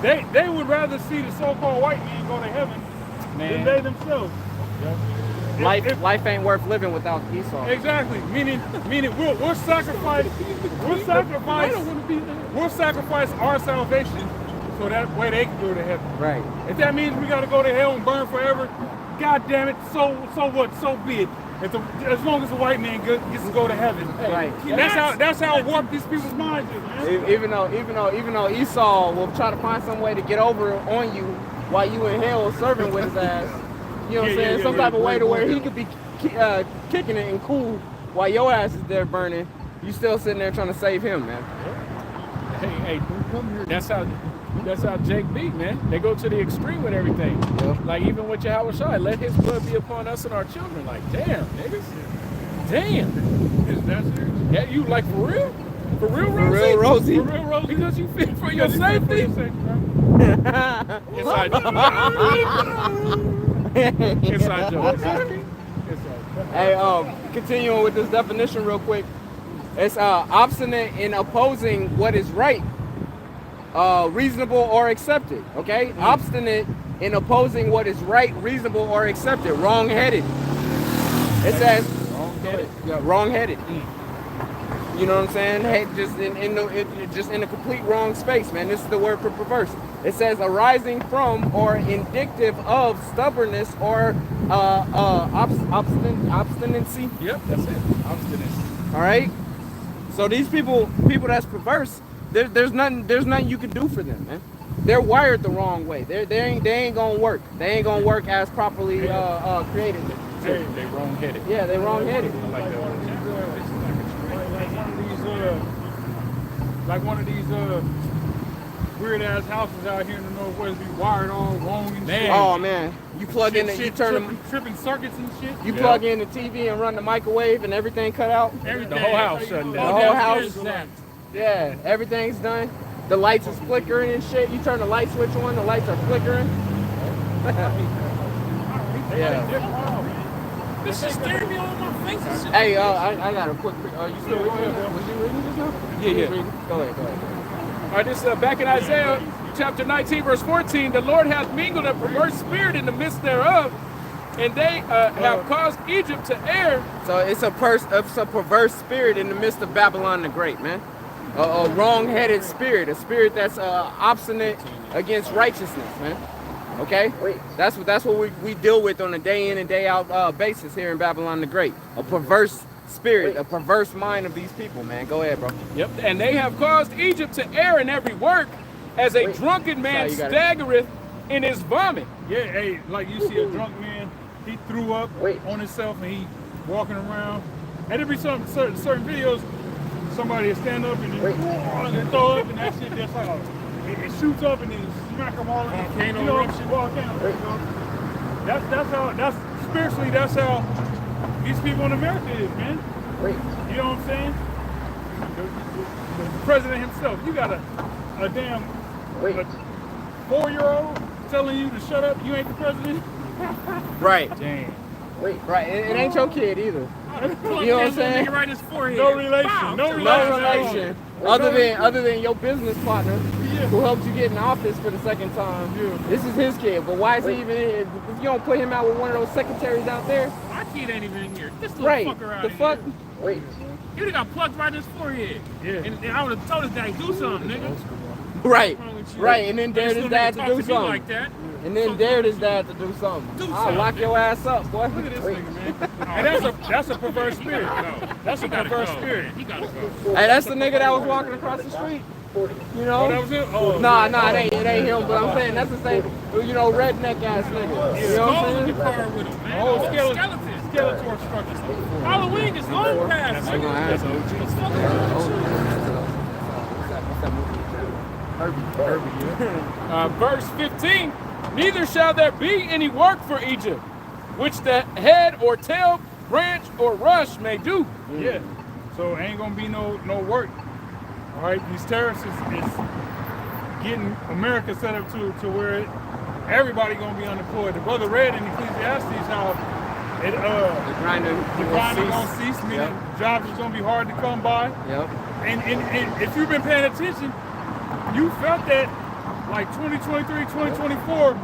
they would rather see the so-called white man go to heaven than they themselves. Life ain't worth living without Esau. Exactly. Meaning we'll sacrifice our salvation so that way they can go to heaven. Right. If that means we gotta go to hell and burn forever, God damn it, so what? So be it. As long as the white man gets to go to heaven. Right. That's how warped these people's minds is, man. Even though Esau will try to find some way to get over on you while you in hell serving with his ass. You know what I'm saying? Some type of way to where he could be kicking it and cool while your ass is there burning. You still sitting there trying to save him, man. Hey, that's how Jake be, man. They go to the extreme with everything. Yep. Like even with Yahweh Shai, let his blood be upon us and our children. Like, damn, niggas. Damn. Is that serious? Yeah, you like for real? For real, For real, Rosie? For real, Rosie? Because you fear for your safety? Inside joke. Inside joke. Hey, continuing with this definition real quick. It's obstinate in opposing what is right, reasonable or accepted. Okay, obstinate in opposing what is right, reasonable or accepted. Wrong-headed. It says Wrong-headed. yeah, wrong-headed. You know what I'm saying? Hey, just just in a complete wrong space, man. This is the word for perverse. It says arising from or indicative of stubbornness or obstinacy. Yep, that's it. Obstinacy. All right. So these people that's perverse, there's nothing you can do for them, man. They're wired the wrong way. They ain't gonna work. They ain't gonna work as properly created. Hey, they wrong-headed. Yeah, they wrong-headed. I like that one. Like one of these weird ass houses out here in the Northwest be wired all wrong and shit. Man. Oh man, you plug in, you turn them, tripping circuits and shit. you plug in the TV and run the microwave and everything cut out. Everything. The whole house shutting The down. whole house. Snapped. Yeah, everything's done. The lights is flickering and shit. You turn the light switch on, the lights are flickering. Yeah. This is staring me all in my face and shit. Hey, I got a quick. Are you still reading? Was you reading just now? Yeah. Go ahead. All right, this back in Isaiah chapter 19, verse 14. The Lord hath mingled a perverse spirit in the midst thereof, and they have caused Egypt to err. So it's a perverse spirit in the midst of Babylon the Great, man. A wrong-headed spirit, a spirit that's obstinate against righteousness, man. Okay, that's what we deal with on a day in and day out basis here in Babylon the Great. A perverse spirit, a perverse mind of these people, man. Go ahead, bro. Yep, and they have caused Egypt to err in every work, as a drunken man staggereth in his vomit. Yeah, hey, like you see a drunk man, he threw up on himself and he walking around. And there be some certain videos, somebody will stand up and then throw up and that shit just like it shoots up and then smack them all in the Volcano eruption. That's spiritually that's how these people in America is, man. You know what I'm saying? The president himself, you got a damn 4-year-old telling you to shut up, you ain't the president? Right. Damn. Right. It ain't your kid either. You know what I'm saying? Right in his forehead. No relation. Wow. No No relation. Other than your business partner who helped you get in office for the second time. This is his kid, but why is he even in? If you don't put him out with one of those secretaries out there? My kid ain't even in here. This little Right. fucker out The here. fuck? You would have got plugged right in his forehead. Yeah. And I would have told his dad, do something, nigga. Right. What's wrong with you? Right. And then dared This his little dad nigga to talk do me something. like that. And then dared his dad to do something. Do I'll something. lock your ass up, boy. Look at this nigga, man. And that's a perverse spirit. That's a perverse spirit. He gotta go. Hey, that's the nigga that was walking across the street. You know? Oh, that was it? Oh, Nah, it ain't him, but I'm saying that's the same, redneck ass nigga. You know what Skull I'm in the saying? car with him, man. Oh, Skeleton. Skeletor structure. Halloween is long past, I'm gonna nigga. ask him. What's Verse 15. Neither shall there be any work for Egypt, which the head or tail, branch or rush may do. Yeah. So ain't gonna be no work. All right, these terrorists is getting America set up to where everybody gonna be unemployed. The brother read in Ecclesiastes how it The grinding gonna cease, meaning jobs is gonna be hard to come by. Yep. And if you've been paying attention, you felt that like 2023, 2024,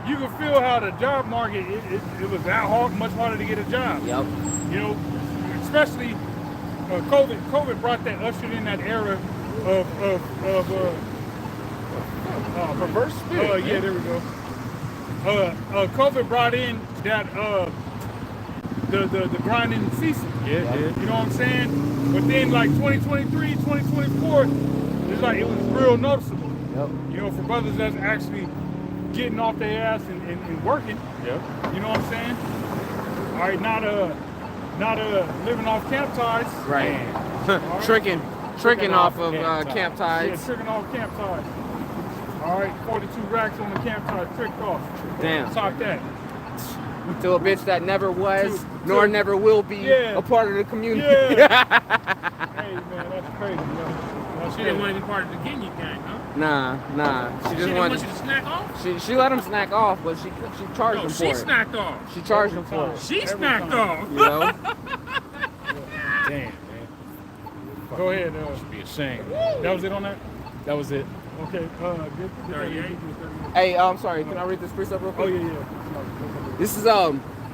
you can feel how the job market it was that hard, much harder to get a job. Yep. You know, especially COVID brought that, ushered in that era of Perverse spirit. yeah, there we go. COVID brought in that the grinding ceasing. Yeah. You know what I'm saying? But then like 2023, 2024, it's like it was real noticeable. Yep. You know, for brothers that's actually getting off their ass and working. Yep. You know what I'm saying? All right, not living off camp ties. Right. Right. Tricking off of camp Yeah, tides. tricking off camp ties. All right, 42 racks on the camp tie, tricked off. Damn. Talk that. To a bitch that never was, nor never will be a part of the community. Yeah. Hey man, that's crazy, yo. That's She didn't want to be part of the Guinea gang, huh? Nah. She She just didn't wanted. want you to snack off? She let him snack off, but she charged No, him she for it. snacked off. She charged him for it. She Every snacked time. off. You know? Damn, man. Go ahead. Be ashamed. That was it on that? That was it. Okay. Good. 38. Hey, I'm sorry. Can I read this precept real quick? Oh, yeah. This is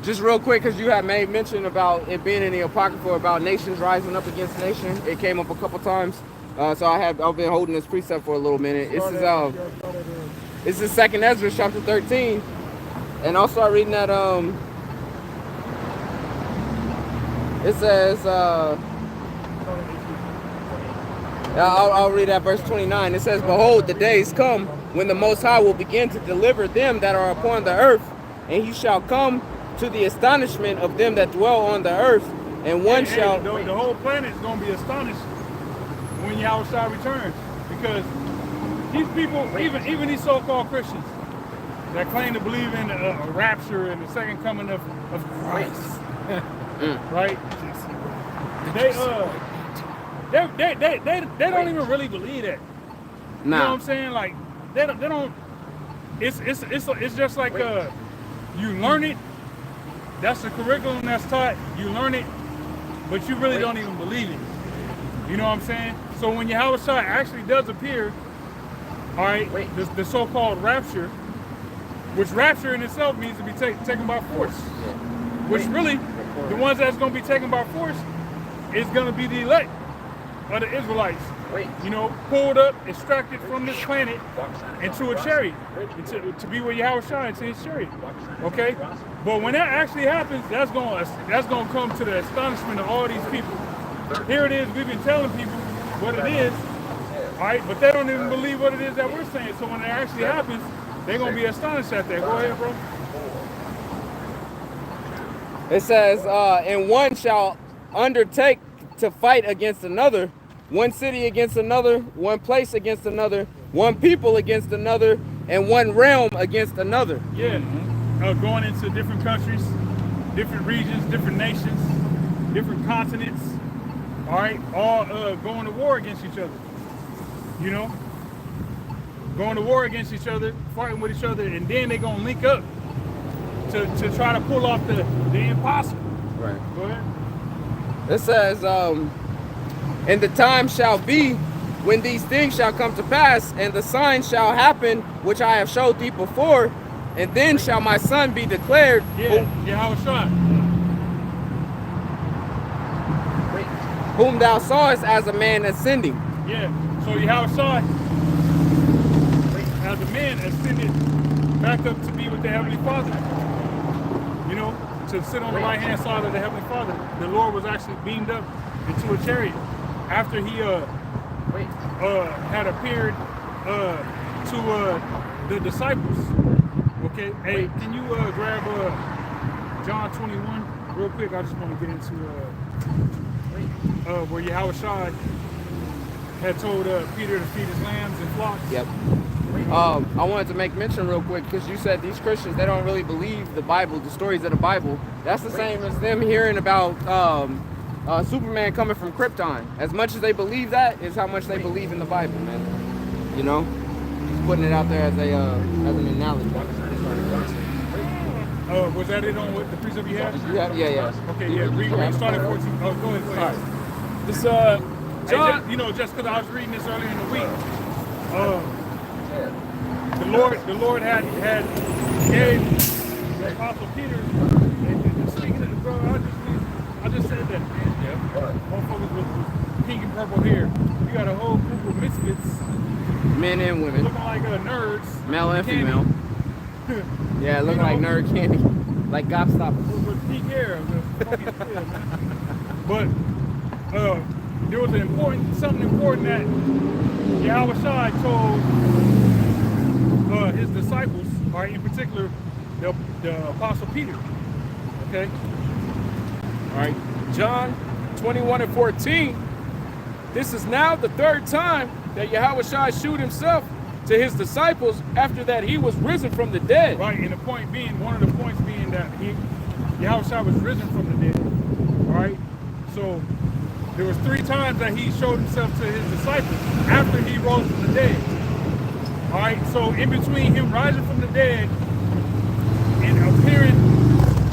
just real quick because you have made mention about it being in the Apocrypha about nations rising up against nation. It came up a couple times. So I've been holding this precept for a little minute. This is 2nd Ezra chapter 13. And I'll start reading that it says I'll read at verse 29. It says, "Behold, the days come when the Most High will begin to deliver them that are upon the earth, and he shall come to the astonishment of them that dwell on the earth, and one shall..." The whole planet is going to be astonished when Yahushua returns, because these people, even these so-called Christians that claim to believe in a rapture and the second coming of Christ, right? They don't even really believe that. Nah. You know what I'm saying? Like they don't. It's just like you learn it. That's the curriculum that's taught. You learn it, but you really don't even believe it. You know what I'm saying? So when Yahushua actually does appear, all right, the so-called rapture, which rapture in itself means to be taken by force, which really the ones that's going to be taken by force is going to be the elect of the Israelites. You know, pulled up, extracted from this planet into a chariot, to be with Yahushua into his chariot. Okay, but when that actually happens, that's going to come to the astonishment of all these people. Here it is. We've been telling people what it is, all right, but they don't even believe what it is that we're saying. So when it actually happens, they're going to be astonished at that. Go ahead, bro. It says, "And one shall undertake to fight against another, one city against another, one place against another, one people against another, and one realm against another." Yeah, going into different countries, different regions, different nations, different continents, all right, all going to war against each other. You know, going to war against each other, fighting with each other, and then they're going to link up to try to pull off the impossible. Right. Go ahead. It says, "And the time shall be when these things shall come to pass, and the sign shall happen, which I have showed thee before, and then shall my son be declared." Yeah, Yahushua. "Whom thou sawest as a man ascending." Yeah, so Yahushua, as a man, ascended back up to be with the Heavenly Father. You know, to sit on the right-hand side of the Heavenly Father. The Lord was actually beamed up into a chariot after he had appeared to the disciples. Okay, hey, can you grab John 21 real quick? I just want to get into where Yahushua had told Peter to feed his lambs and flocks. Yep. I wanted to make mention real quick because you said these Christians, they don't really believe the Bible, the stories of the Bible. That's the same as them hearing about Superman coming from Krypton. As much as they believe that is how much they believe in the Bible, man. You know, just putting it out there as an analogy. Was that it on what the precept you had? Yeah. Okay, yeah. Read start at 14. Oh, go ahead. All right. This John, You know, just because I was reading this earlier in the week, the Lord had gave the Apostle Peter, and speaking of the brother, I just said that, man. Yeah. Motherfuckers with pink and purple hair. You got a whole group of misfits, men and women, looking like nerds, male and candy. female. Yeah, looking like nerd candy, like gobstoppers. With pink hair, but there was something important that Yahushua told his disciples, or in particular, the Apostle Peter. Okay. all right, John 21:14. This is now the third time that Yahushua shewed himself to his disciples after that he was risen from the dead. Right, and the point being, one of the points being that Yahushua was risen from the dead. All right, so there was 3 times that he showed himself to his disciples after he rose from the dead. All right, so in between him rising from the dead and appearing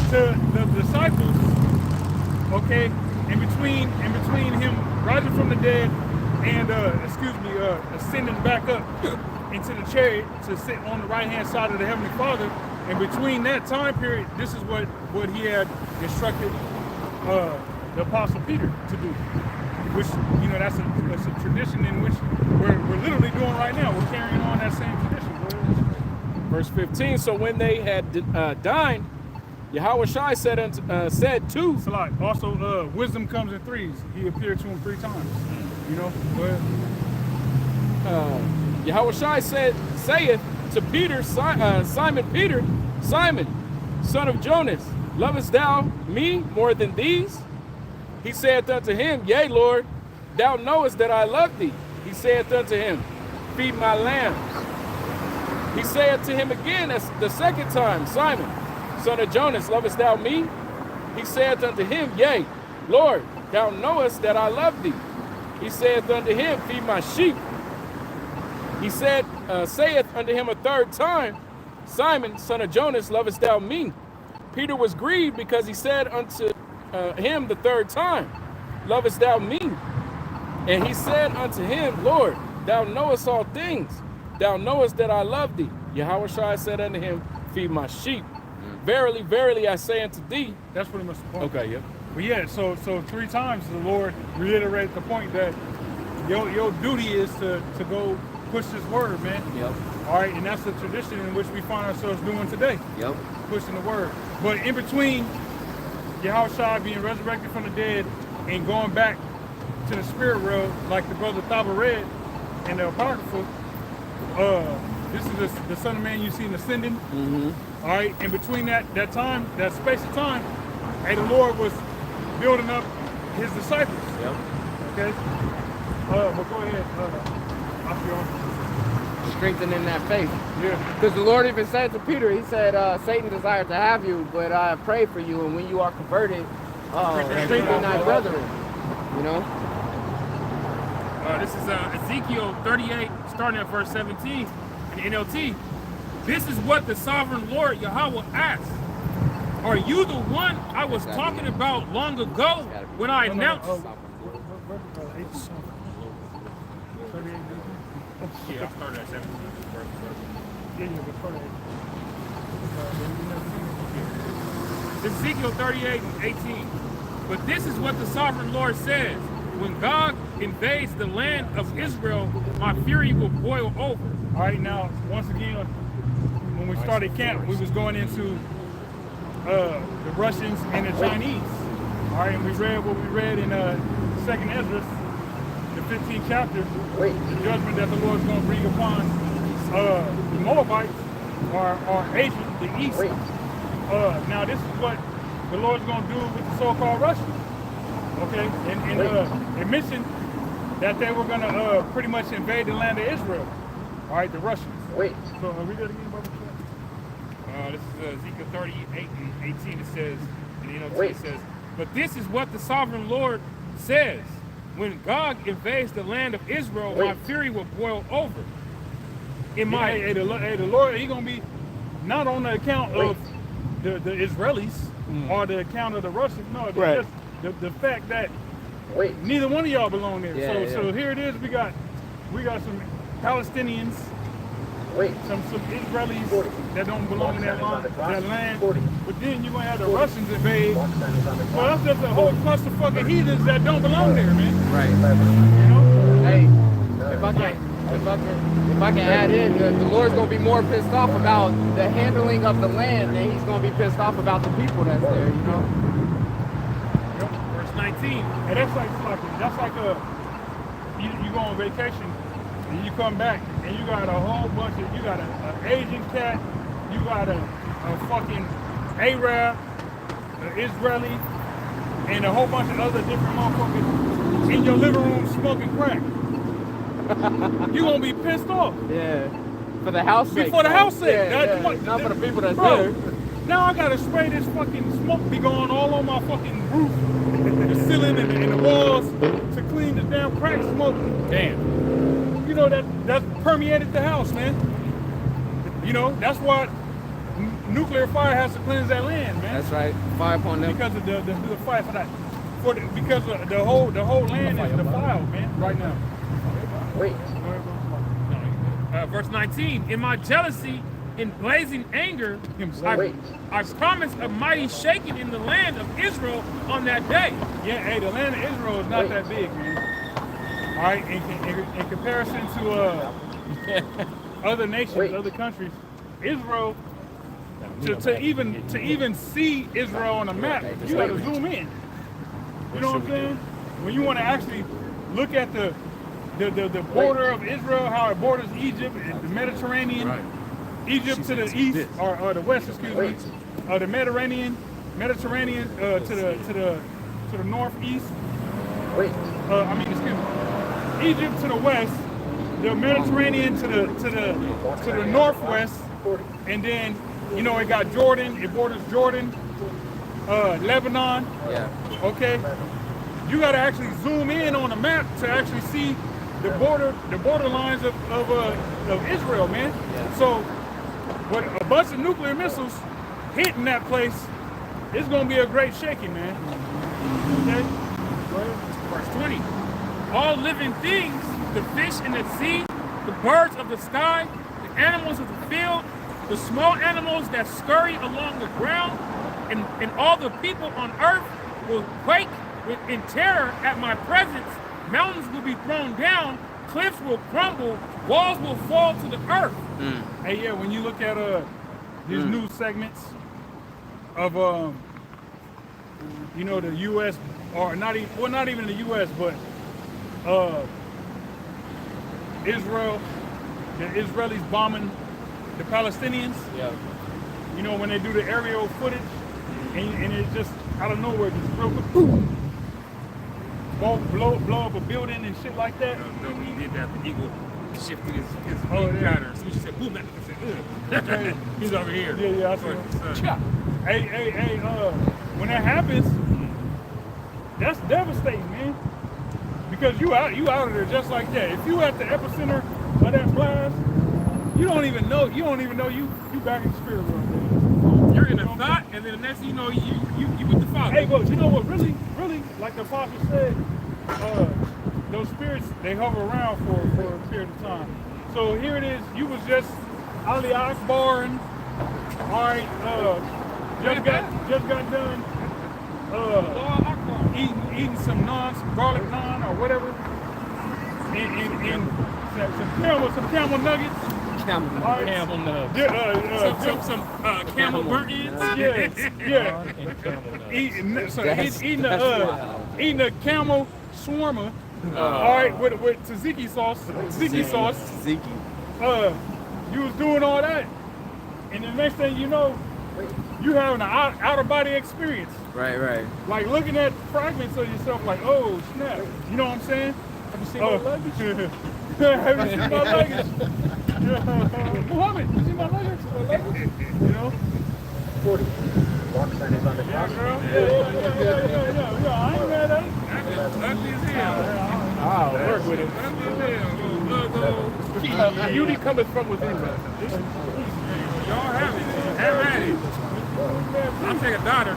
to the disciples, okay, in between him rising from the dead, and ascending back up into the chariot to sit on the right-hand side of the Heavenly Father. And between that time period, this is what he had instructed the Apostle Peter to do. Which, that's a tradition in which we're literally doing right now. We're carrying on that same tradition. Verse 15, so when they had dined, Yahushua said to Salah. Also, wisdom comes in threes. He appeared to him 3 times. Go ahead. Yahushua saith to Peter, Simon Peter, Simon, son of Jonas, lovest thou me more than these? He saith unto him, Yea, Lord, thou knowest that I love thee. He saith unto him, Feed my lambs. He saith to him again the second time, Simon, son of Jonas, lovest thou me? He saith unto him, Yea, Lord, thou knowest that I love thee. He saith unto him, Feed my sheep. He saith unto him a third time, Simon, son of Jonas, lovest thou me? Peter was grieved because he said unto him the third time, Lovest thou me? And he said unto him, Lord, thou knowest all things. Thou knowest that I love thee. Yahushua said unto him, Feed my sheep. Verily, verily, I say unto thee. That's pretty much the point. Okay, yeah. But yeah, so 3 times the Lord reiterated the point that your duty is to go push this word, man. Yep. All right, and that's the tradition in which we find ourselves doing today. Yep. Pushing the word. But in between Yahushua being resurrected from the dead and going back to the spirit realm, like the brother Thaba read in the Apocrypha, this is the Son of Man you seen ascending. Mm-hmm. All right, in between that time, that space of time, hey, the Lord was building up his disciples. Yep. Okay? But go ahead, Afion. Strengthening that faith. Yeah. Because the Lord even said to Peter, he said, Satan desired to have you, but I have prayed for you, and when you are converted, strengthen thy brethren. This is Ezekiel 38, starting at verse 17 in the NLT. This is what the sovereign Lord Yahweh asks. Are you the one I was talking about long ago when I announced? Yeah, I started at 17. Ezekiel 38 and 18. But this is what the sovereign Lord says. When God invades the land of Israel, my fury will boil over. All right, now, once again, when we started camp, we was going into the Russians and the Chinese. All right, and we read what we read in 2nd Ezra, the 15th chapter, the judgment that the Lord's going to bring upon the Moabites, or Asia, the East. Now, this is what the Lord's going to do with the so-called Russians. Okay, and it mentioned that they were going to pretty much invade the land of Israel. All right, the Russians. So read that again, Brother. This is Ezekiel 38 and 18. It says, in the NLT, it says, but this is what the sovereign Lord says. When God invades the land of Israel, my fury will boil over. The Lord, he's going to be not on the account of the Israelis or the account of the Russians. No, just the fact that neither one of y'all belong there. So here it is. We got some Palestinians, some Israelis that don't belong in that land. But then you're gonna have the Russians invade. Well, that's just a whole clusterfuck of heathens that don't belong there, man. Right. Hey, if I can add in, the Lord's gonna be more pissed off about the handling of the land than he's gonna be pissed off about the people that's there. Verse 19. And that's like you go on vacation and you come back and you got a whole bunch of, you got an Asian cat, you got a fucking Arab, an Israeli, and a whole bunch of other different motherfuckers in your living room smoking crack. You gonna be pissed off. Yeah. For the house sake. For the house sake. Not for the people that's there. Now I gotta spray this fucking smoke be going all on my fucking roof, the ceiling and the walls to clean the damn crack smoke. Damn. You know that's permeated the house, man. You know, that's why nuclear fire has to cleanse that land, man. That's right. Fire upon them. Because of the fire for that because the whole land is defiled, man, right now. Wait. Verse 19, in my jealousy, in blazing anger, Wait. I promised a mighty shaking in the land of Israel on that day. Yeah, hey, the land of Israel is not that big, man. All right, in comparison to other nations, other countries, Israel, to even see Israel on a map, you got to zoom in. You know what I'm saying? When you want to actually look at the border of Israel, how it borders Egypt and the Mediterranean, Egypt to the east or the west, excuse me, the Mediterranean to the northeast. Excuse me, Egypt to the west, the Mediterranean to the northwest, and then you know it got Jordan. It borders Jordan, Lebanon. Yeah. Okay, you got to actually zoom in on the map to actually see the borderlines of Israel, man. Yeah. So, with a bunch of nuclear missiles hitting that place, it's gonna be a great shaking, man. Okay. Verse 20, all living things, the fish in the sea, the birds of the sky, the animals of the field, the small animals that scurry along the ground, and all the people on earth will quake in terror at my presence. Mountains will be thrown down, cliffs will crumble, walls will fall to the earth. Hey, yeah, when you look at these news segments of you know, the U.S. or not even the U.S., but Israel, the Israelis bombing the Palestinians. Yeah. You know, when they do the aerial footage, and it just out of nowhere just real quick, boom, blow up a building and shit like that. No, he did that. The eagle shifted his pattern. So she said, boom, back. I said, he's over here. Yeah, I see. Hey, when that happens, that's devastating, man. Because you out of there just like that. If you at the epicenter of that blast, you don't even know you back in the spirit world, man. You're in a thought, and then the next thing you know, you with the Father. Hey, but you know what really, like the apostle said, those spirits, they hover around for a period of time. So here it is, you was just Ali Akbar, and all right, just got done eating some garlic naan or whatever, and some camel nuggets. Camel nuggets. Some camel burnt ends. Yeah. Eating a camel shawarma. All right, with tzatziki sauce. Tzatziki. You was doing all that, and the next thing you know, you having an outer body experience. Right. Like looking at fragments of yourself, like, oh snap. You know what I'm saying? Have you seen my luggage? Have you seen my luggage? Muhammad, you see my luggage? You know? 40. Walk sign is on the Yeah, cross. girl. Yeah. I ain't mad at it. Ugly as hell. I'll work with it. Ugly as hell. Beauty cometh from within. Y'all have it. Have at it. I'll take a daughter.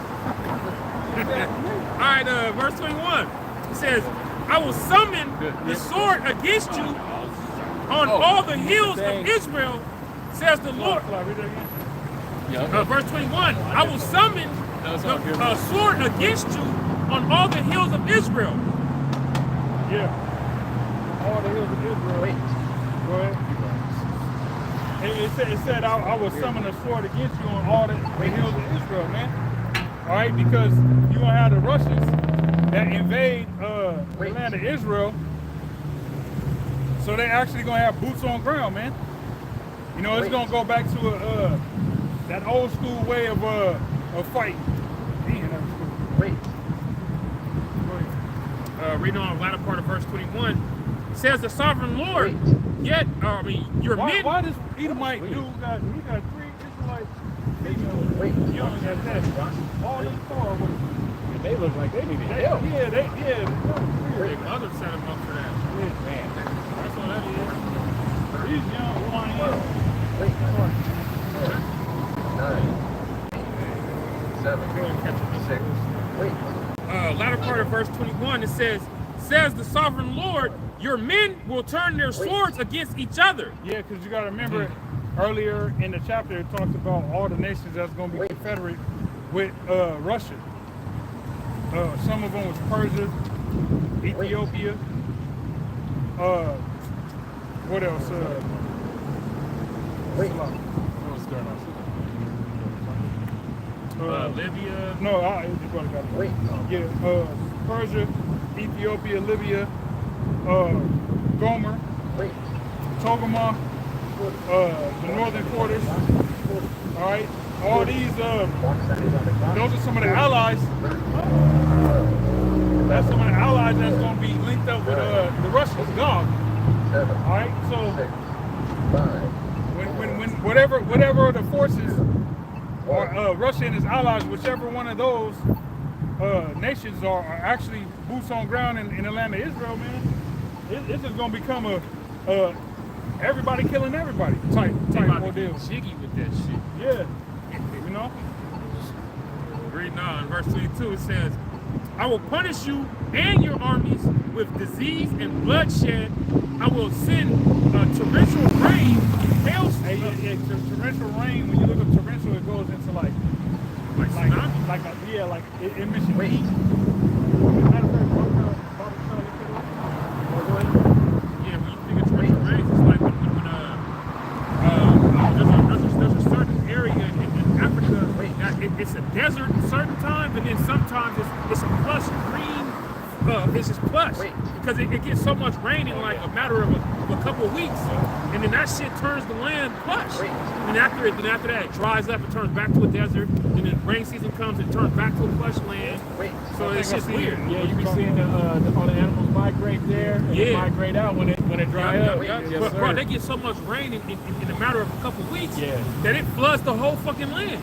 All right, verse 21. It says, I will summon the sword against you on all the hills of Israel, says the Lord. Verse 21. I will summon a sword against you on all the hills of Israel. Yeah. All the hills of Israel. Wait. Go ahead. It said I will summon a sword against you on all the hills of Israel, man. All right, because you're going to have the Russians that invade the land of Israel. So they're actually going to have boots on ground, man. You know, it's going to go back to that old school way of fighting. Wait. Reading on the latter part of verse 21, says the sovereign Lord, yet, your men... Why does Edomite dude he got 3 Israelites? Wait. You only got that. All these 4 with They look like they needed help. Their mother set him up for that. Man. That's what that is. He's young, Wait. 9. 7. 6. Wait. Latter part of verse verse 21, it says the sovereign Lord, your men will turn their swords against each other. Yeah, because you got to remember, earlier in the chapter, it talks about all the nations that's going to be confederate with Russia. Some of them was Persia, Ethiopia. What else? What's going on? Libya. No, I just got it. Yeah, Persia, Ethiopia, Libya, Gomer, Togarmah, the northern quarters. All right, all these, those are some of the allies. That's some of the allies that's going to be linked up with the Russians, Gog. All right, so when whatever the forces or Russia and its allies, whichever one of those nations are actually boots on ground in the land of Israel, man, this is going to become a everybody killing everybody type ordeal. Jiggy with that shit. Yeah, you know. Reading on verse 22, it says, I will punish you and your armies with disease and bloodshed. I will send torrential rain, hailstones. Torrential rain. When you look up torrential, it goes into like it mentions heat. Yeah, when you think of torrential rains, it's like when there's a certain area in Africa that it's a desert at certain times, and then sometimes it's a plush green. It's just plush because it gets so much rain in like a matter of a couple of weeks, and then that shit turns the land plush. And after that, it dries up, it turns back to a desert, and then rain season comes, it turns back to a plush land. So it's just weird. Yeah, you be seeing all the animals migrate there, and they migrate out when it dry up. But bro, they get so much rain in a matter of a couple of weeks that it floods the whole fucking land.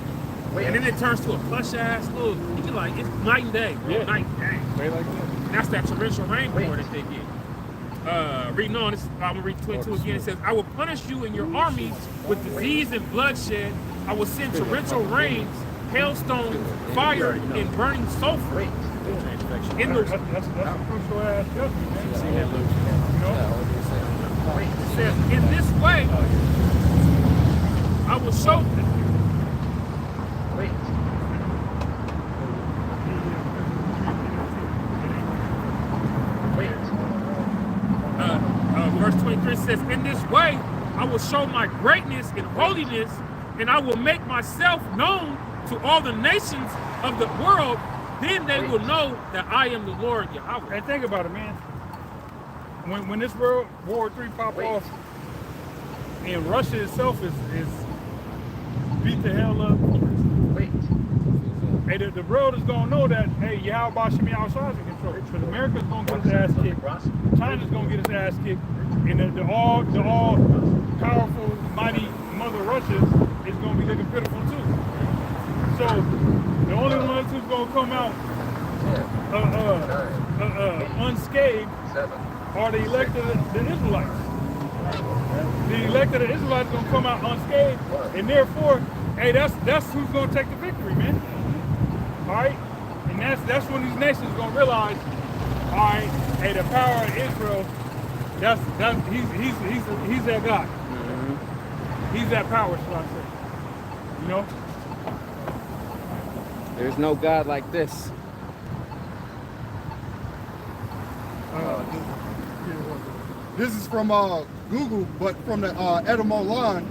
And then it turns to a plush ass little. You like it's night and day, bro. Night and day. Like that. And that's that torrential rainpour that they get. Reading on, I'm gonna read 22 again. It says, I will punish you and your armies with disease and bloodshed. I will send torrential rains, hailstones, fire, and burning sulfur. In the That's a crucial ass judgment, man. It says, in this way, I will show. Verse 23 says, in this way, I will show my greatness and holiness, and I will make myself known to all the nations of the world. Then they will know that I am the Lord Yahweh. And think about it, man. When this World War III pop off, and Russia itself is beat the hell up, hey, the world is gonna know that, hey, Yahweh Bashim Yahweh is in control. Because America's gonna get its ass kicked, China's gonna get its ass kicked, and the all powerful, mighty mother Russia is gonna be looking pitiful too. So the only ones who's gonna come out unscathed are the elected the Israelites. The elected Israelites gonna come out unscathed, and therefore, hey, that's who's gonna take the victory, man. All right, and that's when these nations gonna realize, all right, hey, the power of Israel, he's that God. He's that power, shall I say? You know. There's no God like this. This is from Google, but from the etymology,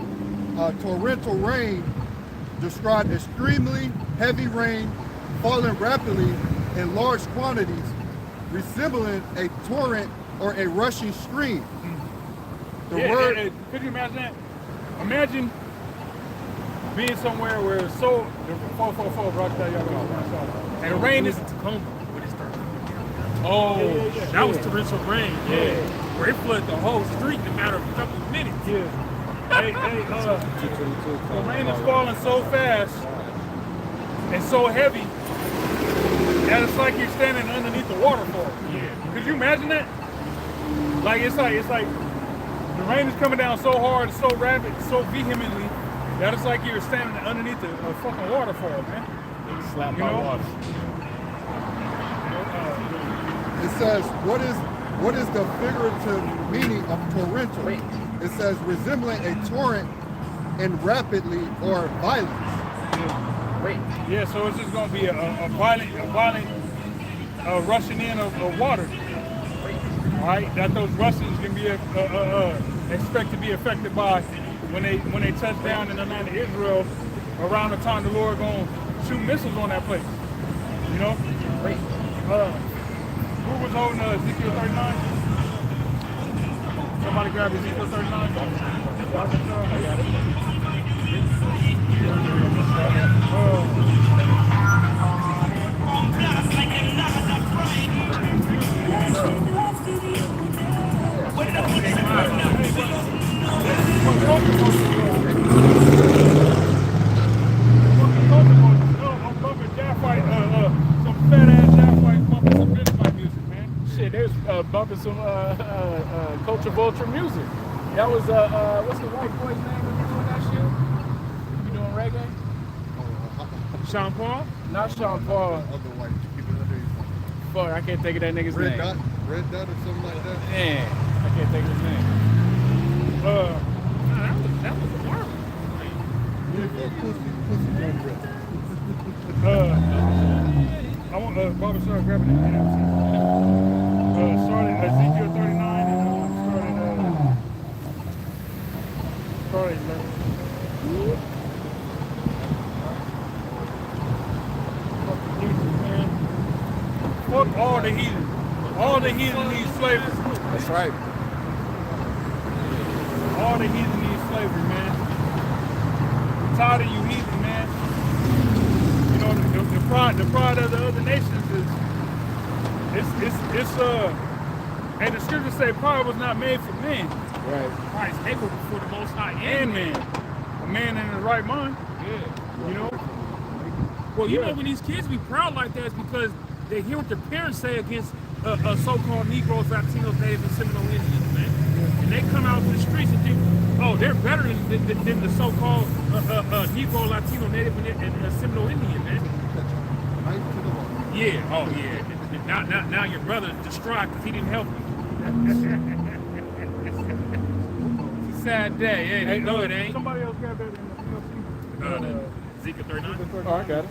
torrential rain described extremely heavy rain falling rapidly in large quantities, resembling a torrent or a rushing stream. Could you imagine that? Imagine being somewhere where it's so and the rain is Tacoma when it started. that was torrential rain. Where it flooded the whole street in a matter of a couple of minutes. the rain is falling so fast and so heavy that it's like you're standing underneath the waterfall. Could you imagine that? Like it's like the rain is coming down so hard, so rapid, so vehemently that it's like you're standing underneath a fucking waterfall, man. Slap my water. It says, what is the figurative meaning of torrential? Wait. It says resembling a torrent in rapidly or violence. Wait. Yeah, so it's just going to be a violent rushing in of water. All right, that those Russians can be expect to be affected by when they touch down in the land of Israel around the time the Lord gonna shoot missiles on that place. You know? Wait. Who was holding Ezekiel 39? Somebody grab Ezekiel 39. I got some fat ass Jaffite bumping some Benjamin music, man. Shit, they was bumping some Culture Vulture music. That was what's the white boy's name that was doing that shit? You doing reggae? Sean Paul? Not Sean Paul. Other white people. Fuck, I can't think of that nigga's Red name. Dot or something like that. Man, I can't think of his name. That was horrible. I want Bobby started grabbing it. Started Ezekiel 39 and started 11. Fuck Jesus, man. Fuck all the heathen. All the heathen need slavery. That's right. All the heathen need slavery, man. I'm tired of you heathen, man. You know, the pride of the other nations is, and the scriptures say pride was not made for men Right. Christ able before the Most High and man. A man in his right mind, Yeah. you know? Well, you know, when these kids be proud like that, it's because they hear what their parents say against so-called Negroes, Latinos, Natives, and Seminole Indians, man. And they come out to the streets and think, oh, they're better than the so-called Negro, Latino, Native, and Seminole Indian, man. Right to the wall. Yeah, oh yeah. Now your brother's distraught because he didn't help you. It's a sad day. Hey, no, it ain't. Somebody else got that in the No. Ezekiel 39. Oh, I got it.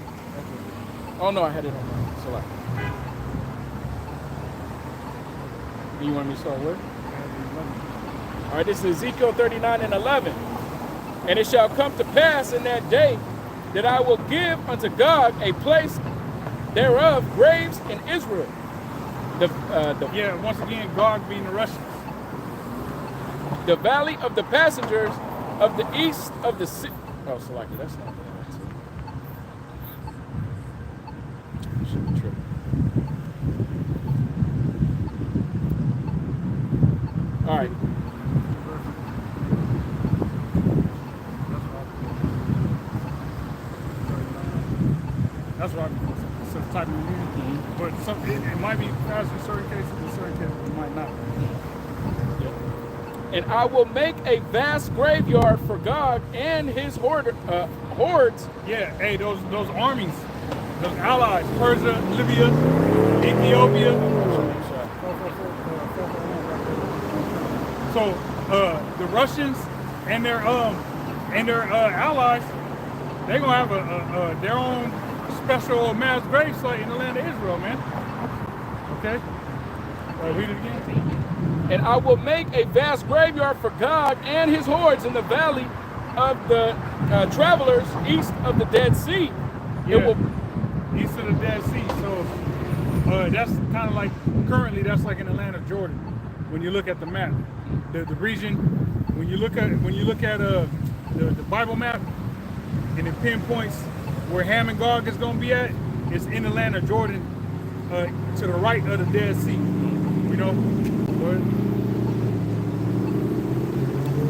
Oh no, I had it on my select. You want me to start with? All right, this is Ezekiel 39 and 11. And it shall come to pass in that day that I will give unto God a place thereof graves in Israel. Yeah, once again, God being the Russians. The valley of the passengers of the east of the sea. Oh, selected. That's not the one. Should be tripping. All right. That's why it's a type of music. But it might be faster in certain cases, in certain cases it might not. And I will make a vast graveyard for God and his hordes. Yeah, hey, those armies, those allies, Persia, Libya, Ethiopia. So the Russians and their allies, they're gonna have their own special mass grave site in the land of Israel, man. Okay, read it again. And I will make a vast graveyard for God and his hordes in the valley of the travelers east of the Dead Sea. Yeah. It will, East of the Dead Sea. So that's kind of like currently that's like in the land of Jordan. When you look at the map, the region, when you look at the Bible map, and it pinpoints where Ham and Gog is going to be at, it's in the land of Jordan, to the right of the Dead Sea. You know.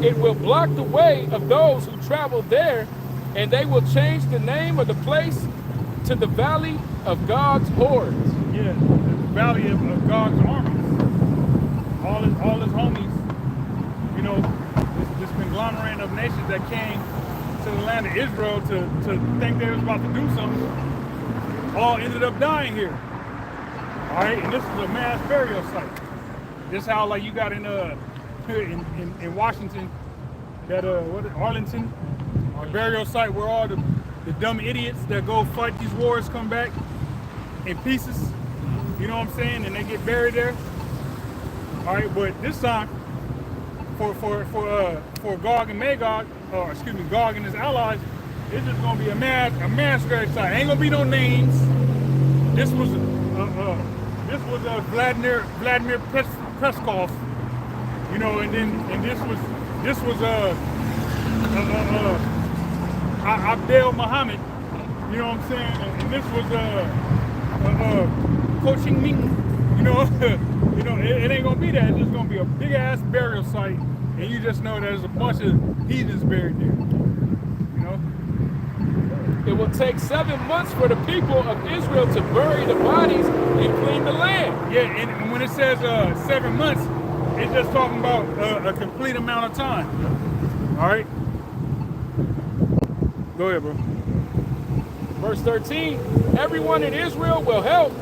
it will block the way of those who travel there, and they will change the name of the place to the Valley of God's Hordes. Yeah, the Valley of God's armies. All his homies, you know, this conglomerate of nations that came to the land of Israel to think they was about to do something, all ended up dying here. All All right, and this is a mass burial site. This how like you got in Washington, that Arlington, a burial site where all the dumb idiots that go fight these wars come back in pieces. You know what I'm saying? And they get buried there. All right, but this time for Gog and Magog, or excuse me, Gog and his allies, it's just gonna be a mass grave site. Ain't gonna be no names. This was Vladimir Peskov, you know, and this was Abdel Muhammad, you know what I'm saying, and this was Coaching Ming, you know, it ain't gonna be that. It's just gonna be a big ass burial site, and you just know there's a bunch of heathens buried there, you know. It will take 7 months for the people of Israel to bury the bodies and clean the land. Yeah, and when it says 7 months, it's just talking about a complete amount of time. All right? Go ahead, bro. Verse 13, everyone in Israel will help,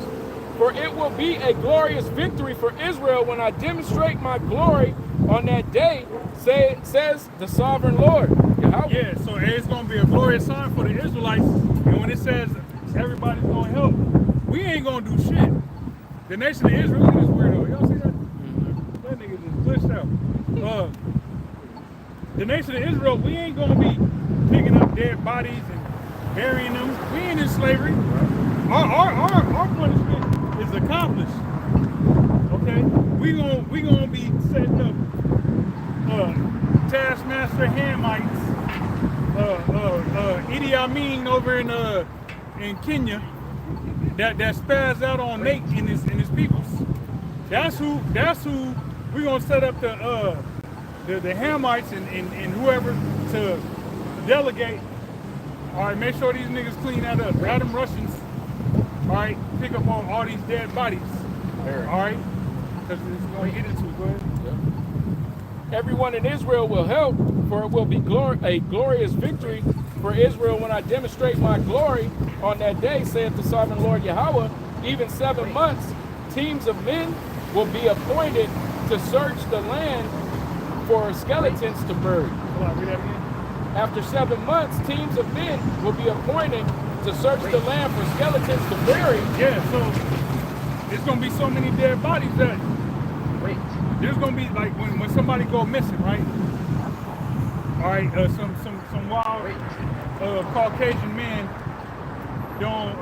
for it will be a glorious victory for Israel when I demonstrate my glory on that day, says the sovereign Lord. Yahweh. Yeah, so it's going to be a glorious sign for the Israelites. And when it says everybody's going to help, we ain't going to do shit. The nation of Israel, look at this weirdo. Y'all see that? That nigga just glitched out. The nation of Israel, we ain't going to be picking up dead bodies and burying them. We ain't in slavery. Our punishment is accomplished. Okay? We gonna be setting up Taskmaster Hamites, Idi Amin over in Kenya that spazzed out on Nate and his peoples. That's who we gonna set up the Hamites and whoever to delegate. All right, make sure these niggas clean that up. Grab them Russians. All right, pick up on all these dead bodies. All right, because it's gonna get into it. Go ahead. Everyone in Israel will help, for it will be a glorious victory for Israel when I demonstrate my glory on that day, saith the sovereign Lord Yahweh. Even 7 months, teams of men will be appointed to search the land for skeletons to bury. Hold on, read that again. After 7 months, teams of men will be appointed to search the land for skeletons to bury. Yeah, so it's gonna be so many dead bodies that there's gonna be like when somebody go missing, right? All right, some wild Caucasian men don't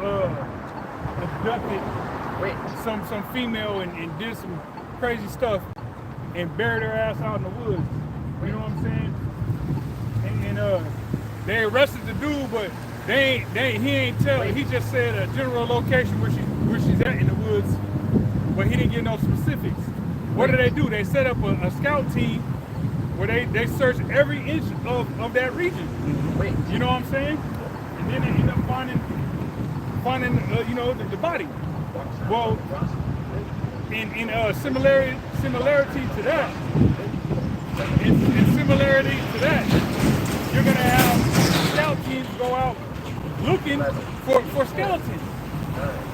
abducted some female and did some crazy stuff and buried her ass out in the woods. You know what I'm saying? And they arrested the dude, but he ain't tell. He just said a general location where she's at in the woods, but he didn't give no specifics. What do? They set up a scout team where they search every inch of that region. You know what I'm saying? And then they end up finding the body. Well, in similarity to that, you're gonna have scout teams go out looking for skeletons.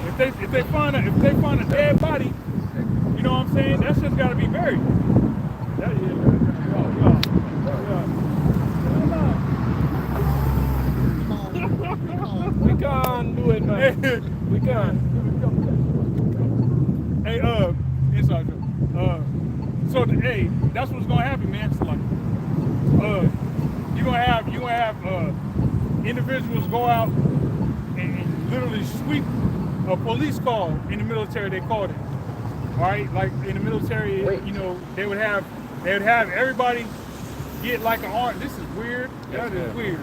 If they find a dead body, you know what I'm saying? That's just gotta be buried. That is. We can't do it, man. We can't. Hey, it's all good. Hey, that's what's gonna happen, man. So like, you gonna have individuals go out and literally sweep a police call. In the military, they called it. All right, like in the military, you know, they would have everybody get like an arm. This is weird. That is weird.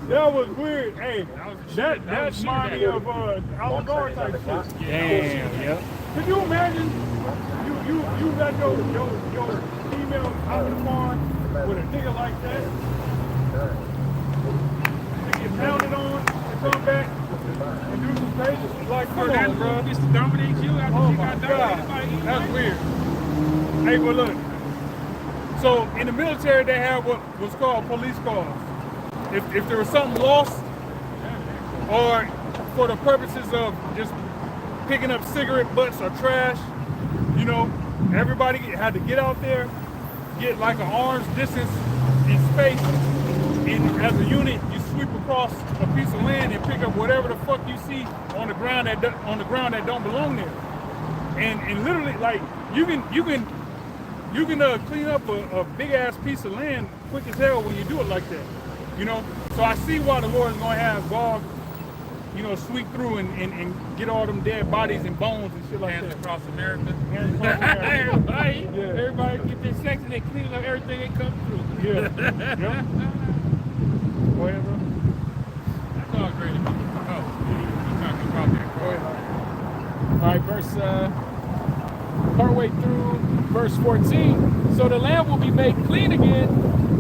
That was weird. Hey, that reminded me of Alabama type shit. Damn, yeah. Could you imagine you got your female out in the barn with a nigga like that? They get pounded on and come back and do some crazy shit like that, bro. Just to dominate you after Oh she my got dominated by God, Eli. that's weird. Hey, but look. So in the military, they have what's called police calls. If there was something lost, or for the purposes of just picking up cigarette butts or trash. You know, everybody had to get out there, get like an arm's distance in space, and as a unit, you sweep across a piece of land and pick up whatever the fuck you see on the ground that don't belong there. And literally, like you can clean up a big ass piece of land quick as hell when you do it like that. You know, so I see why the Lord is gonna have Gog, you know, sweep through and get all them dead bodies and bones and shit like Hands that. across America. Hands across America. Everybody get their section and cleaning up everything they come through. Yeah. Yeah. Go ahead, bro. That's all great. Oh, you're talking about that. Go ahead. All right, partway through verse 14. So the land will be made clean again.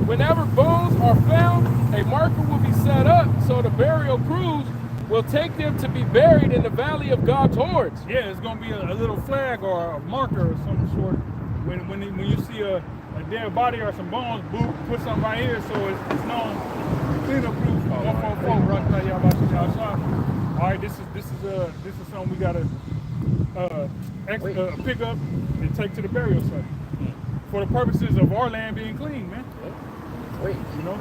Whenever bones are found, a marker will be set up, so the burial crews will take them to be buried in the valley of God's hordes. Yeah, it's gonna be a little flag or a marker or some sort. When you see a dead body or some bones, boop, put something right here so it's known. Cleanup crew 144 right there, y'all about to y'all shop. All right, this is something we gotta pick up and take to the burial site for the purposes of our land being clean, man. Wait. You know.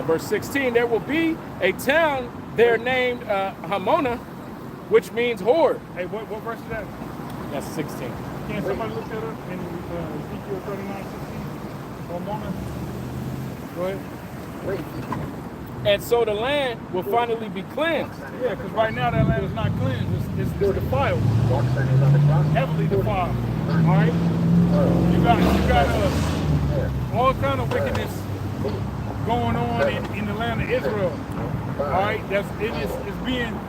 Verse 16, there will be a town there named Hamona, which means horde. Hey, what verse is that? That's 16. Can somebody look that up in Ezekiel 39:16? One moment. Go ahead. Wait. And so the land will finally be cleansed. Yeah, because right now that land is not cleansed. It's defiled, Walk sign is on the cross. heavily defiled. All right. You got all kind of wickedness going on in the land of Israel. All right. It's being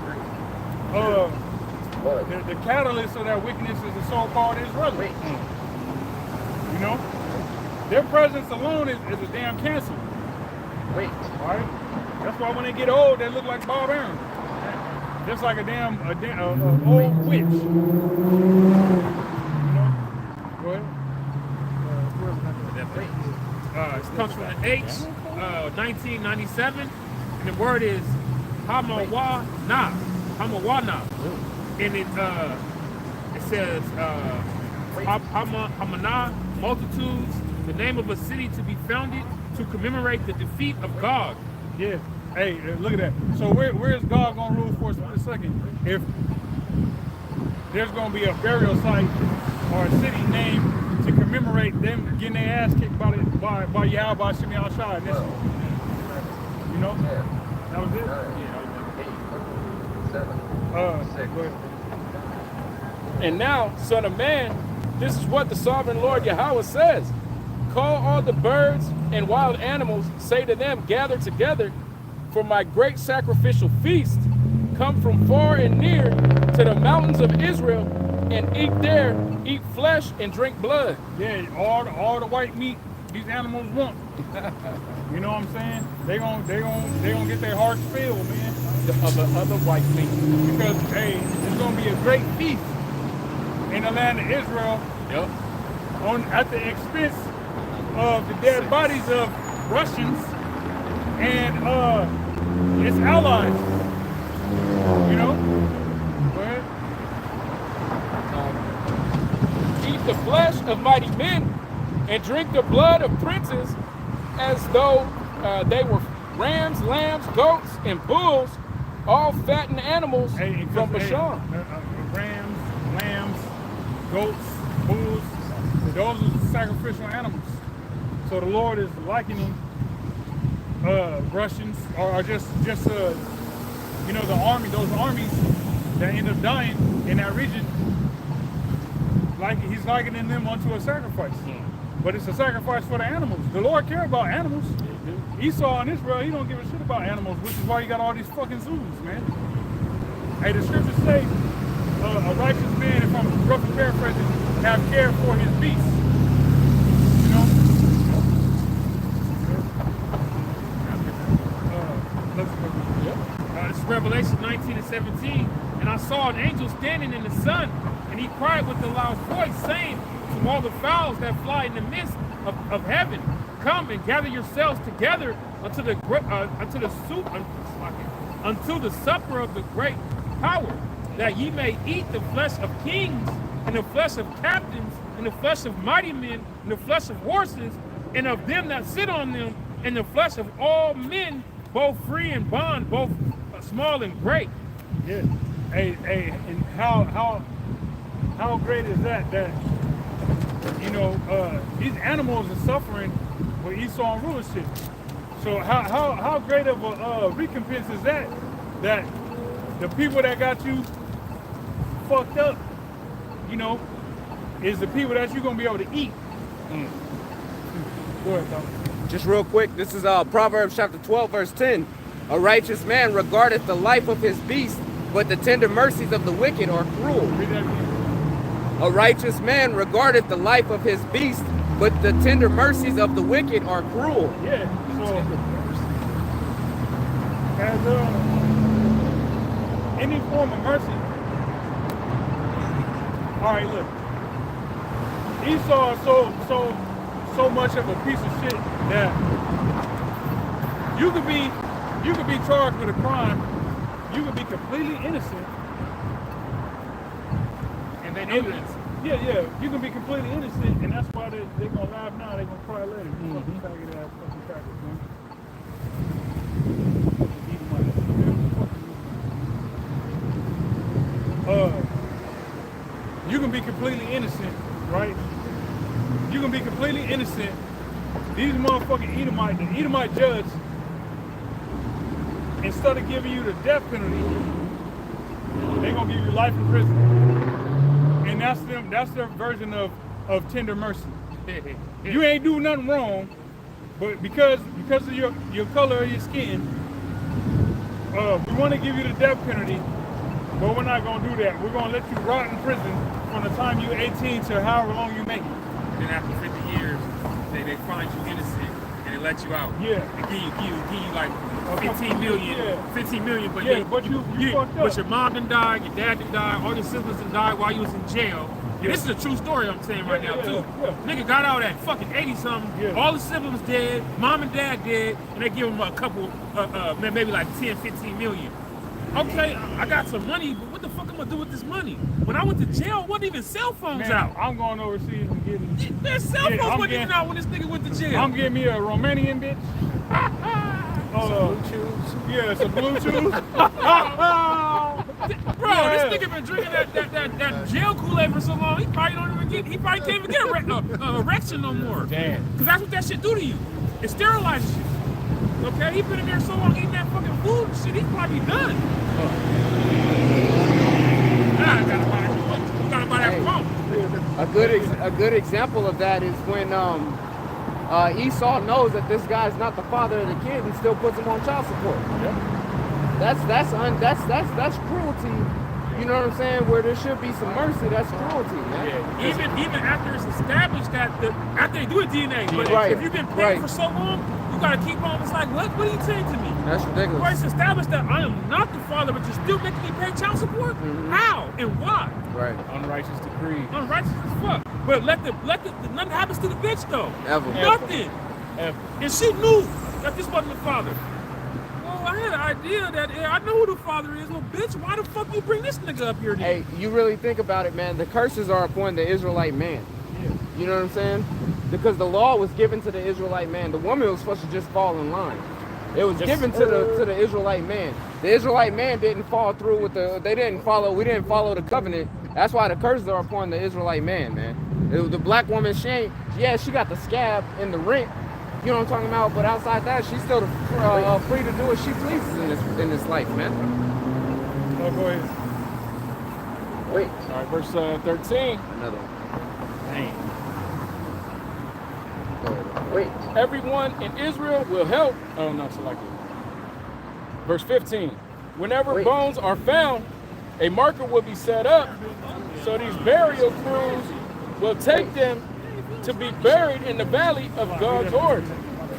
the catalyst of that wickedness is the so-called Israelis. You know, their presence alone is a damn cancer. Wait. All right. That's why when they get old, they look like Bob Aaron. Just like a damn old witch. You know? Go ahead. It comes from the H, 1997, and the word is Hamawana. And it says Hamana, multitudes, the name of a city to be founded to commemorate the defeat of Gog. Yeah. Hey, look at that. So where is God gonna rule for us in a second? If there's gonna be a burial site or a city named to commemorate them getting their ass kicked by Yahweh Shemi Al-Shai initially. You know? That was it? Go ahead. And now, son of man, this is what the sovereign Lord Yahweh says. Call all the birds and wild animals, say to them, gather together for my great sacrificial feast. Come from far and near to the mountains of Israel and eat flesh and drink blood. Yeah, all the white meat these animals want. You know what I'm saying? They gonna get their hearts filled, man. The other white meat. Because hey, it's gonna be a great feast in the land of Israel. Yep. At the expense of the dead bodies of Russians and its allies. You know? Go ahead. Eat the flesh of mighty men and drink the blood of princes as though they were rams, lambs, goats, and bulls, all fattened animals from Bashan. Rams, lambs, goats, bulls, those are sacrificial animals. So the Lord is likening Russians or just you know, those armies that end up dying in that region, like he's likening them unto a sacrifice. But it's a sacrifice for the animals. The Lord cares about animals. Esau and Israel, he don't give a shit about animals, which is why you got all these fucking zoos, man. Hey, the scriptures say a righteous man, if I'm roughly paraphrasing, have care for his beasts. You know? This is Revelation 19:17. And I saw an angel standing in the sun, and he cried with a loud voice, saying to all the fowls that fly in the midst of heaven, come and gather yourselves together unto the supper of the great power, that ye may eat the flesh of kings, and the flesh of captains, and the flesh of mighty men, and the flesh of horses, and of them that sit on them, and the flesh of all men, both free and bond, both small and great. Yeah. Hey, and how great is that? That these animals are suffering with Esau and rulership. So how great of a recompense is that? That the people that got you fucked up, is the people that you're gonna be able to eat. Go ahead, Tom. Just real quick, this is Proverbs chapter 12, verse 10. A righteous man regardeth the life of his beast, but the tender mercies of the wicked are cruel. Read that again. A righteous man regardeth the life of his beast, but the tender mercies of the wicked are cruel. Yeah. So as any form of mercy. All right, look. Esau is so much of a piece of shit that you could be charged with a crime. You could be completely innocent. And they know this. Yeah. You can be completely innocent, and that's why they're gonna laugh now. They're gonna cry later. Fucking faggot ass fucking crackers, man. You can be completely innocent, right? You can be completely innocent. These motherfucking the Edomite judge, instead of giving you the death penalty, they're gonna give you life in prison. And that's their version of tender mercy. You ain't do nothing wrong, but because of your color of your skin, we want to give you the death penalty, but we're not gonna do that. We're gonna let you rot in prison from the time you're 18 to however long you make it. Then after 50 years, they find you innocent and they let you out. Yeah. And give you like 15 million, Yeah. 15 million, but Yeah, but you fucked up. But your mom done died, your dad done died, all your siblings done died while you was in jail. And this is a true story I'm saying right now too. Yeah. Nigga got out at fucking 80 something. Yeah. All the siblings dead, mom and dad dead, and they give him a couple, maybe like 10, 15 million. Okay, I got some money, but what the fuck am I gonna do with this money? When I went to jail, wasn't even cell phones out. I'm going overseas and getting. Their cell phones wasn't even out when this nigga went to jail. I'm getting me a Romanian bitch. Bluetooth. Yeah, some Bluetooth. Bro, this nigga been drinking that jail Kool-Aid for so long, he probably can't even get a erection no more. Damn. Cause that's what that shit do to you. It sterilizes you. Okay, he been in there so long eating that fucking food and shit, he's probably done. I gotta buy that phone. A good example of that is when Esau knows that this guy's not the father of the kid and still puts him on child support. Yeah. That's cruelty. You know what I'm saying? Where there should be some mercy, that's cruelty, man. Yeah. Even after it's established that after they do a DNA, but Right. if you've been pregnant for so long, you gotta keep on. It's like, what are you saying to me? That's ridiculous. Where it's established that I am not the father, but you're still making me pay child support? How and why? Right. Unrighteous decree. Unrighteous as fuck. But nothing happens to the bitch though. Ever. Nothing. Ever. And she knew that this wasn't the father. Well, I had an idea that I know who the father is. Well, bitch, why the fuck you bring this nigga up here then? Hey, you really think about it, man. The curses are upon the Israelite man. Yeah. You know what I'm saying? Because the law was given to the Israelite man. The woman was supposed to just fall in line. It was given to the Israelite man. The Israelite man didn't follow through with we didn't follow the covenant. That's why the curses are upon the Israelite man, man. The black woman, she got the scab in the ring. You know what I'm talking about? But outside that, she's still free to do what she pleases in this life, man. Oh, go ahead. Wait. All right, verse 13. Another one. Wait. Everyone in Israel will help. Oh, no, select it. Verse 15. Whenever Wait. bones are found, a marker will be set up, so these burial crews will take them to be buried in the valley of God's hordes.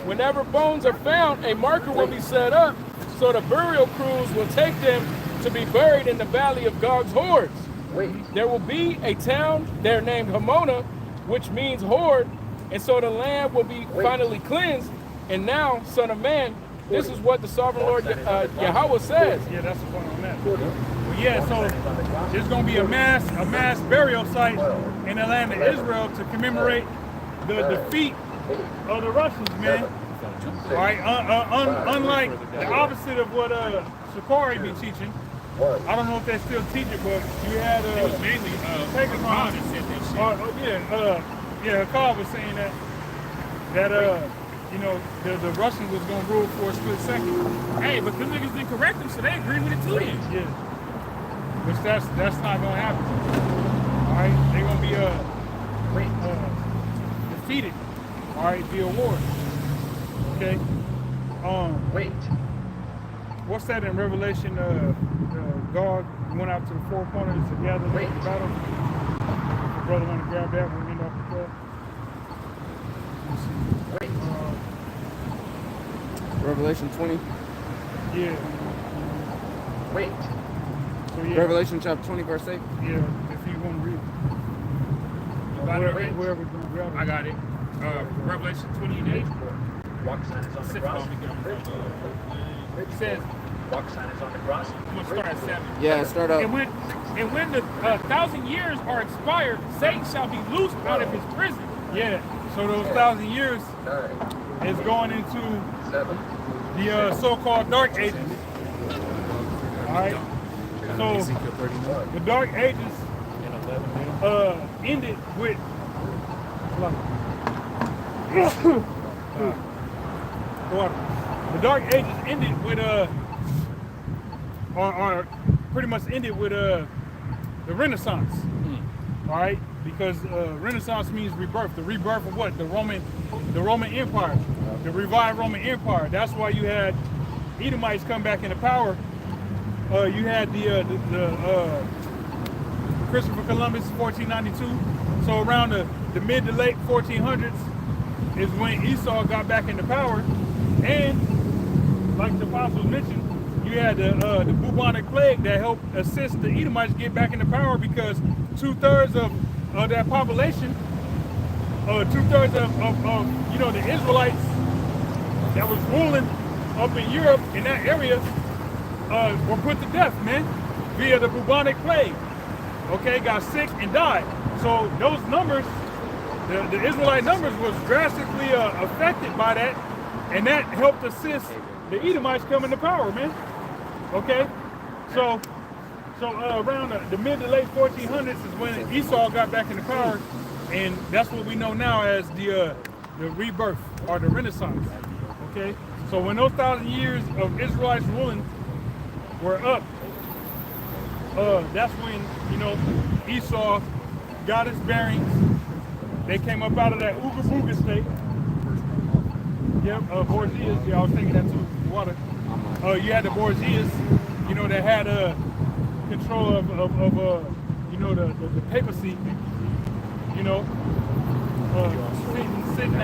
Whenever bones are found, a marker will be set up, so the burial crews will take them to be buried in the valley of God's hordes. Wait. There will be a town there named Hamona, which means horde, and so the land will be finally cleansed, And now, son of man, this is what the sovereign Lord Yahweh says. Yeah, that's the point on that. Well, yeah, so there's going to be a mass burial site in the land of Israel to commemorate the defeat of the Russians, man. All right, unlike the opposite of what Sakari be teaching. I don't know if they still teach it, but you had It was mainly Pegasus that said that shit. yeah, Hakar was saying that you know, the Russians was gonna rule for a split second. Hey, but them niggas didn't correct them, so they agree with it too then. Yeah, which that's not gonna happen. All right, they're gonna be defeated. All right, via war. Okay. Wait. What's that in Revelation? God went out to the four corners to gather the battle. The brother want to grab that when we end up with that. Wait. Revelation 20. Yeah. Wait. So yeah. Revelation chapter 20, verse 8. Yeah, if you want to read it. got it? Whoever's going to grab it. I got it. Revelation 28. Walk sign is on the cross. It says, Walk sign is on the cross. I'm going to start at 7. Yeah, start up. And when the 1,000 years are expired, Satan shall be loosed out of his prison. Yeah, so those 1,000 years 9, is going into 7, the so-called Dark Ages. All right. So the Dark Ages ended with the Dark Ages ended with or pretty much ended with the Renaissance. All right, because Renaissance means rebirth. The rebirth of what? The Roman Empire, the revived Roman Empire. That's why you had Edomites come back into power. You had the Christopher Columbus, 1492. So around the mid to late 1400s is when Esau got back into power, and like the apostles mentioned, you had the bubonic plague that helped assist the Edomites get back into power, because 2/3 of that population, 2/3 of you know, the Israelites that was ruling up in Europe in that area were put to death, man, via the bubonic plague. Okay, got sick and died. So those numbers, the Israelite numbers, was drastically affected by that, and that helped assist the Edomites coming to power, man. Okay, so around the mid to late 1400s is when Esau got back into power, and that's what we know now as the rebirth or the Renaissance. Okay, so when those 1,000 years of Israelites ruling were up, that's when, you know, Esau got his bearings. They came up out of that Ooga Booga state. Yep, Borgias. Yeah, I was thinking that too. Water. You had the Borgias, you know, that had control of you know, the papacy. You know, sitting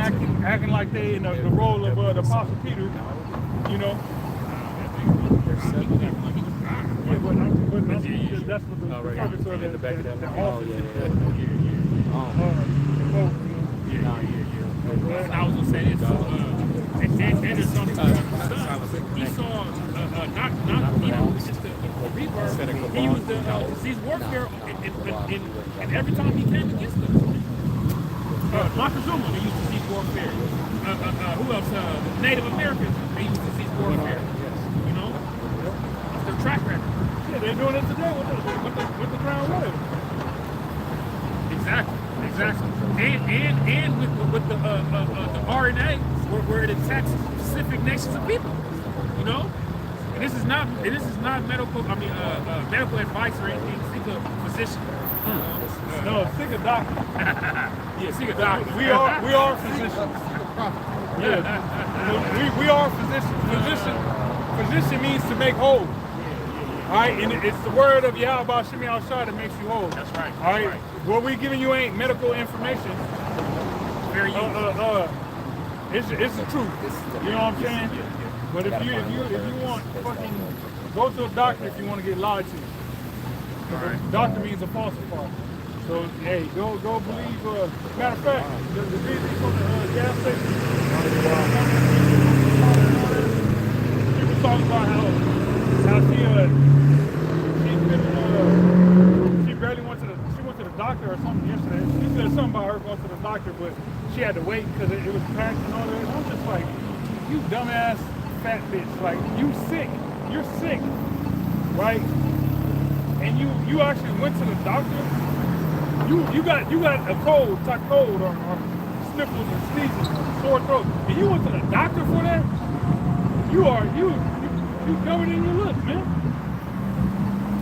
acting like they in the role of the Apostle Peter. You know. Yeah, but that's what the purpose of the office is. I was gonna say this. And there's something Esau, not you know, it's just the rebirth. He was the disease warfare, and every time he came against us. Montezuma, they used disease warfare. Who else? Native Americans, they used disease warfare. You know, it's their track record. Yeah, they're doing it today with the Crown Royal. Exactly. And with the RNA, where it attacks specific nations of people, you know. And this is not medical. I mean, medical advice or anything. Seek a physician. No, seek a doctor. Yeah, seek a doctor. We are physicians. Yeah, we are physicians. Physician means to make whole. All right, and it's the word of Yahweh Shemi Al-Shah that makes you whole. That's right. All right, what we're giving you ain't medical information. Very It's the truth. You know what I'm saying? But if you want fucking, go to a doctor if you want to get lied to. Right. Doctor means a falsifier. So hey, go believe. Matter of fact, the reason from the gas station. talks about how she barely went to the doctor or something yesterday. She said something about her going to the doctor, but she had to wait because it was packed and all that. And I'm just like, you dumbass fat bitch, like you sick, you're sick, right? And you actually went to the doctor. You got a cold, type cold, or sniffles and sneezes, sore throat, and you went to the doctor for that. You dumber than you look, man.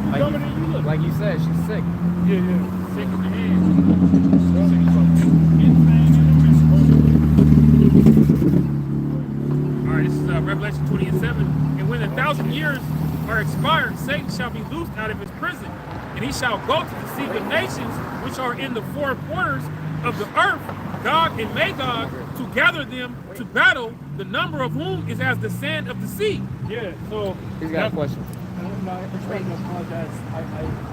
You dumber than you look. Like you said, she's sick. Yeah. Sick of the head. All right, this is Revelation 20:7. And when 1,000 years are expired, Satan shall be loosed out of his prison, and he shall go to deceive the nations which are in the four corners of the earth, Gog and Magog, to gather them to battle, the number of whom is as the sand of the sea. Yeah, so He's got a question. No, I just want to apologize. I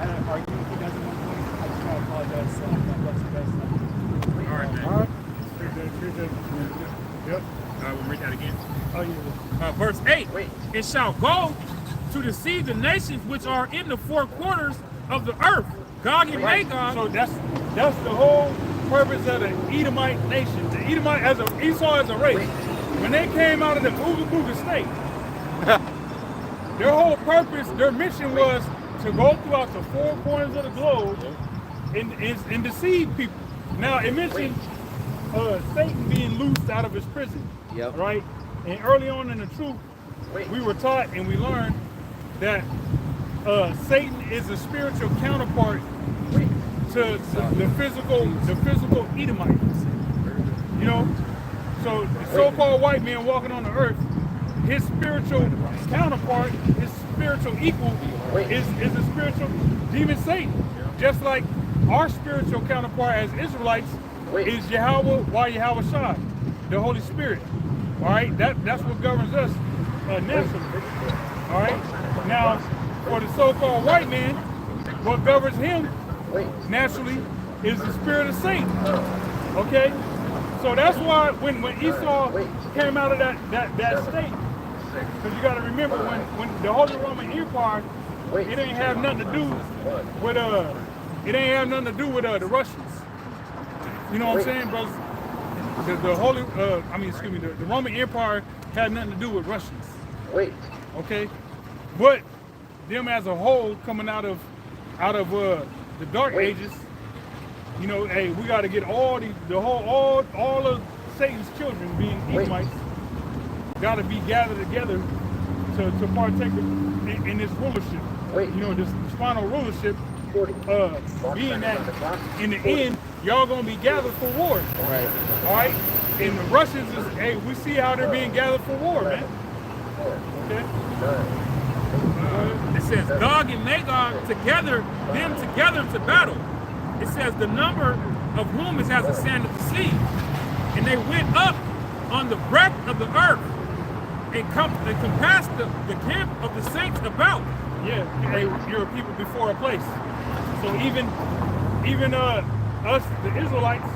don't argue with you guys at one point. I just want to apologize. God bless you guys. All right, man. all right. Yep. We'll read that again. Oh yeah. Verse 8. It shall go to deceive the nations which are in the four corners of the earth, Gog and Magog. So that's the whole purpose of the Edomite nation. The Edomite Esau as a race. When they came out of the Ooga Booga state, their whole purpose, their mission was to go throughout the four corners of the globe and deceive people. Now it mentioned Satan being loosed out of his prison. Yep. Right? And early on in the truth, we were taught and we learned that Satan is a spiritual counterpart to the physical Edomites. You know? So the so-called white man walking on the earth, his spiritual counterpart, his spiritual equal is a spiritual demon Satan. Just like our spiritual counterpart as Israelites is Yahweh Shai, the Holy Spirit. All right, that's what governs us naturally. All right. Now, for the so-called white man, what governs him naturally is the spirit of Satan. Okay. So that's why when Esau came out of that state, because you got to remember when the Holy Roman Empire, it ain't have nothing to do with the Russians. You know what I'm saying, brothers? The Roman Empire had nothing to do with Russians. Okay, but them as a whole coming out of the Dark Ages, you know, hey, we got to get all of Satan's children being Edomites got to be gathered together to partake in this rulership. You know, this final rulership, being that in the end, y'all gonna be gathered for war. Right. All right. And the Russians is, hey, we see how they're being gathered for war, man. Okay. It says Gog and Magog together to battle. It says the number of whom is as the sand of the sea. And they went up on the breadth of the earth and compassed the camp of the saints about. Yeah, you're a people before a place. So even us, the Israelites,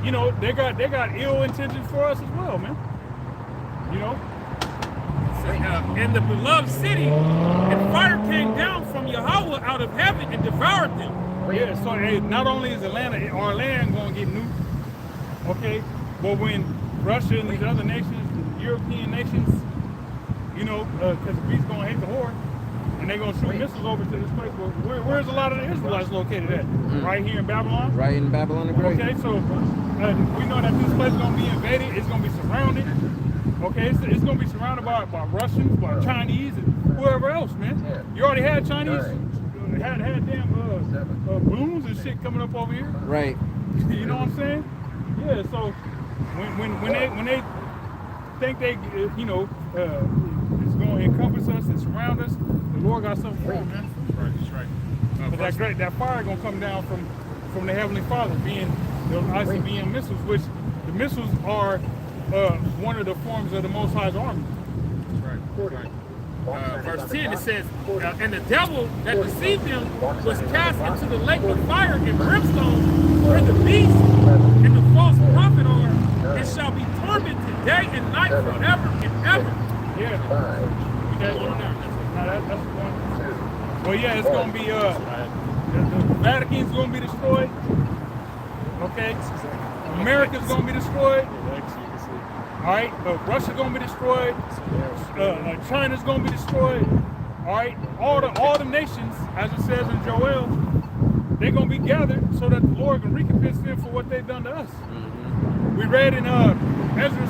you know, they got ill intentions for us as well, man. You know. And the beloved city, and fire came down from Yahweh out of heaven and devoured them. Yeah, so hey, not only is our land going to get nuked, okay, but when Russia and these other nations, the European nations, you know, because the beast's going to hate the whore, and they're going to shoot missiles over to this place. Where's a lot of the Israelites located at? Right here in Babylon? Right in Babylon the Great. Okay, so we know that this place is going to be invaded. It's going to be surrounded. Okay, it's going to be surrounded by Russians, by Chinese, and whoever else, man. You already had Chinese, had damn balloons and shit coming up over here. Right. You know what I'm saying? Yeah. So when they think they it's going to encompass us and surround us, the Lord got something for them, man. That's right. But that fire going to come down from the Heavenly Father, being those ICBM missiles, which the missiles are one of the forms of the Most High's army. Right. Verse 10, it says, and the devil that deceived them was cast into the lake of fire and brimstone, where the beast and the false prophet are, and shall be tormented day and night forever and ever. Yeah. Well, yeah, it's gonna be the Vatican's gonna be destroyed. Okay, America's gonna be destroyed. All right, Russia's gonna be destroyed. China's gonna be destroyed. All right, all the nations, as it says in Joel, they're gonna be gathered so that the Lord can recompense them for what they've done to us. We read in Ezra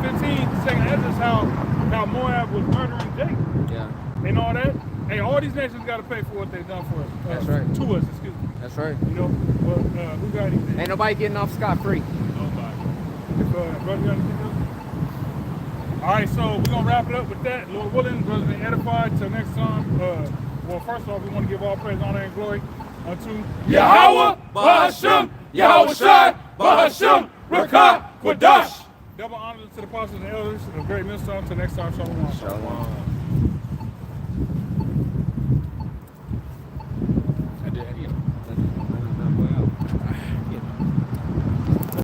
15, second Ezra, how Moab was murdering Jacob. Yeah. And all that. Hey, all these nations got to pay for what they've done for us. That's right. To us, excuse me. That's right. You know, but who got anything? Ain't nobody getting off scot-free. Nobody. If brother got anything else? All right, so we're gonna wrap it up with that. Lord willing, brothers been edified. Till next time. Well, first off, we want to give all praise, honor, and glory unto Yahweh, Bahashem, Yahweh Shai, Bahashem, Rakah, Quadash. Double honor to the apostles and elders of the great millstone. Till next time, shalom. Shalom.